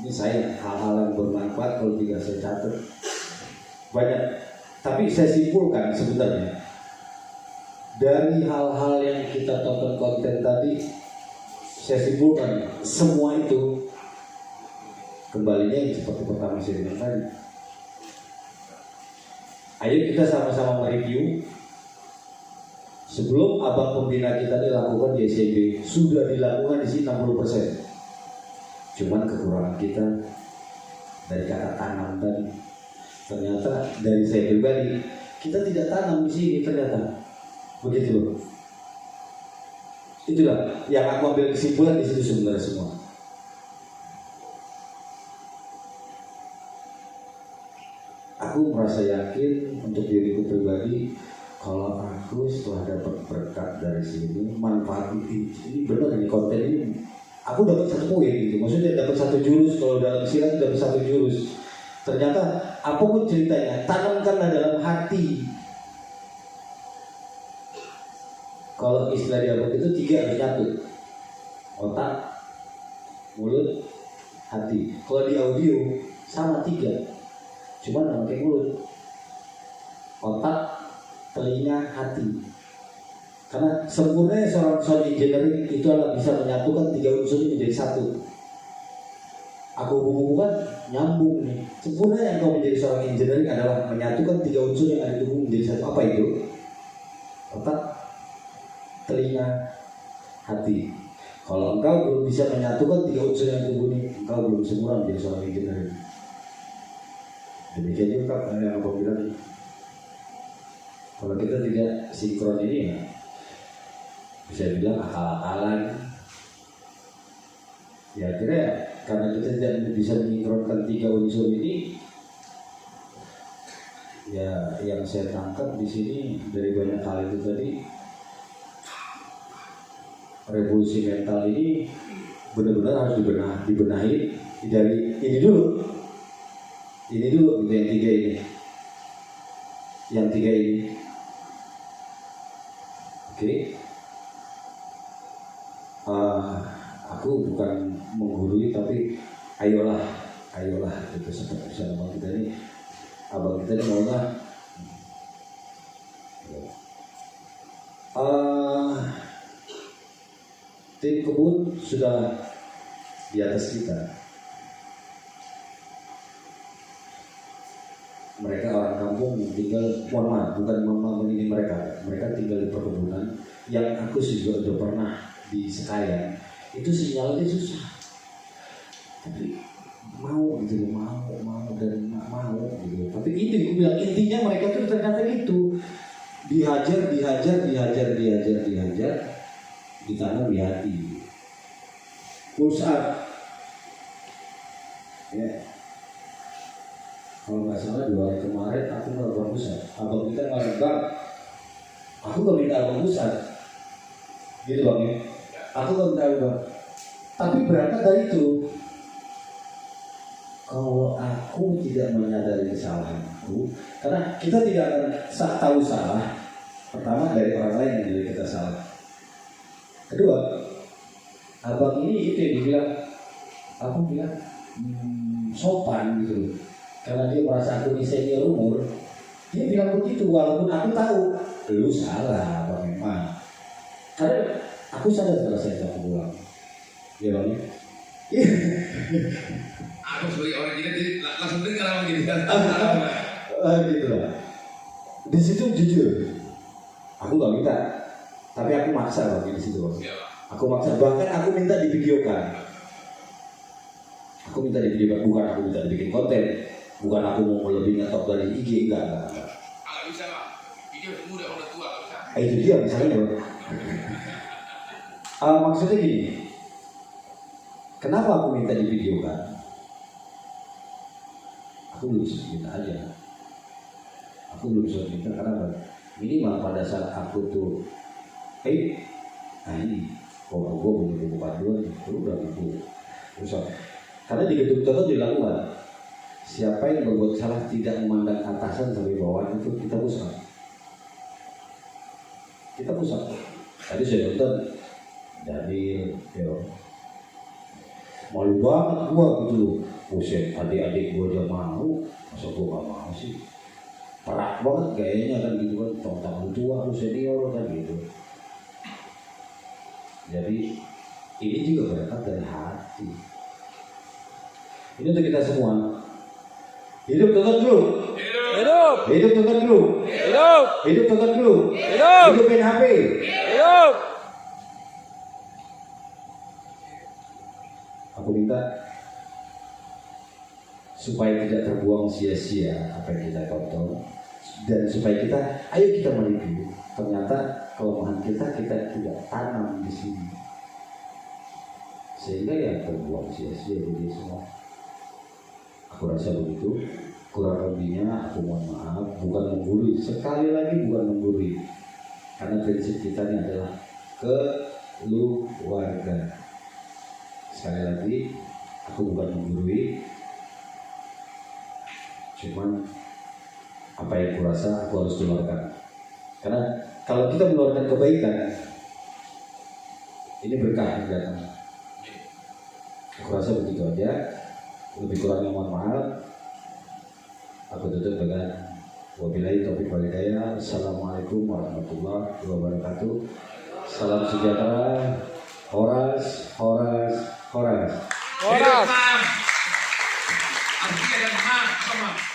ini saya hal-hal yang bermanfaat kalau tidak saya catat banyak, tapi saya simpulkan sebenarnya dari hal-hal yang kita tonton konten tadi, saya simpulkan semua itu kembalinya yang seperti pertama saya bilang tadi. Ayo kita sama-sama mereview. Sebelum abang pembina kita dilakukan di SMB, sudah dilakukan di sini 60%. Cuman kekurangan kita dari kata tanam tadi. Ternyata dari saya pribadi, kita tidak tanam di sini ternyata. Begitu loh. Itulah yang aku ambil kesimpulan di situ sebenarnya semua. Aku merasa yakin untuk diriku pribadi, kalau aku setelah dapat berkat dari sini, manfaat ini benar ini konten ini, aku dapat 1 poin gitu. Maksudnya dapat 1 jurus, kalau dalam silat dapat 1 jurus. Ternyata apapun ceritanya, tanamkanlah dalam hati. Kalau istilah di abang itu 3 harus nyatu, otak, mulut, hati. Kalau di audio sama 3, cuma nggak pakai mulut, otak, telinga, hati. Karena sempurna seorang sound engineering itu adalah bisa menyatukan 3 unsur ini menjadi satu. Aku hubung-hubungkan nyambung nih. Sempurna yang kau menjadi seorang engineering adalah menyatukan 3 unsur yang ada di tubuh menjadi satu. Apa itu? Otak, telinga, hati. Kalau engkau belum bisa menyatukan 3 unsur yang tubuh ini, engkau belum sempurna menjadi seorang engineering. Demikian juga yang aku bilang. Kalau kita tidak sinkron ini ya, bisa bilang akal-akalan. Ya akhirnya karena kita tidak bisa mensinkronkan 3 unsur ini, ya yang saya tangkap di sini dari banyak hal itu tadi, revolusi mental ini benar-benar harus dibenahi dari ini dulu gitu, yang tiga ini. Oke. Aku bukan menggurui, tapi ayolah itu seperti abang kita ini maunya tim kebun sudah di atas kita. Mereka orang kampung tinggal, mohon maaf, bukan ini mereka tinggal di perkebunan. Yang aku juga udah pernah di Sekayan, itu sinyalnya susah, tapi mau gitu, mau dan mau gitu. Tapi itu aku bilang, intinya mereka tuh ternyata gitu, dihajar, ditanam di hati. Push up, ya. Kalau nggak salah 2 hari kemarin aku melakukan pusat. Abang kita nggak, aku nggak minta abang pusat, gitu bang ya. Aku nggak minta abang, tapi berangkat dari itu. Kalau aku tidak menyadari kesalahanku, karena kita tidak akan tahu salah. Pertama dari orang lain yang jadi kita salah. Kedua, abang ini itu yang dibilang, aku bilang sopan gitu. Karena dia merasa aku ini senior umur, dia bilang begitu walaupun aku tahu lu salah bang memang. Karena aku sadar kalau saya tak pulang, ya bang. Aku sebagai orang gila jadi langsung dengar apa gini kan? Gitu lah. Di situ jujur, aku nggak minta, tapi aku maksa bang di situ. Aku maksa, bahkan aku minta divideokan. Aku minta divideokan, bukan aku minta dibikin konten. Bukan aku mau lebih ngetop dari IG, enggak. Kalau bisa lah, video muda udah tua kalau bisa. Itu dia misalnya bro. Maksudnya gini, kenapa aku minta di video kan? Aku belum sempat minta aja. Aku belum sempat minta karena minimal pada saat aku tuh, nah ini, gue punya buku panduan, itu udah buku. Karena di gedung tertentu dilakukan. Siapa yang berbuat salah tidak memandang atasan sampai bawahan itu kita pusat. Tadi saya nonton dari malu banget gua gitu loh. Buset, adik-adik gua aja mau, masa gua gak mau sih. Perak banget gayanya kan gitu kan, tahun tua lu senior kan gitu. Jadi ini juga berangkat dari hati. Ini untuk kita semua. Hidup Tuhan dulu. Hidup Tuhan dulu. Hidup Tuhan dulu. Hidup NHP. Aku minta supaya tidak terbuang sia-sia apa yang kita tonton, dan supaya ayo kita mereview. Ternyata kelemahan kita tidak tanam di sini, sehingga yang terbuang sia-sia jadi semua. Aku rasa begitu, kurang lebihnya aku mohon maaf, bukan menggurui, sekali lagi bukan menggurui, karena prinsip kita ini adalah keluarga. Sekali lagi, aku bukan menggurui, cuman apa yang kurasa aku harus keluarkan. Karena kalau kita mengeluarkan kebaikan, Ini berkah yang datang. Aku rasa begitu aja. Lebih kurangnya mohon maaf. Aku tutup dengan wabillahi taufiq wal hidayah. Assalamualaikum warahmatullahi wabarakatuh. Salam sejahtera. Horas, horas, horas. Horas. Artinya dan ham sama.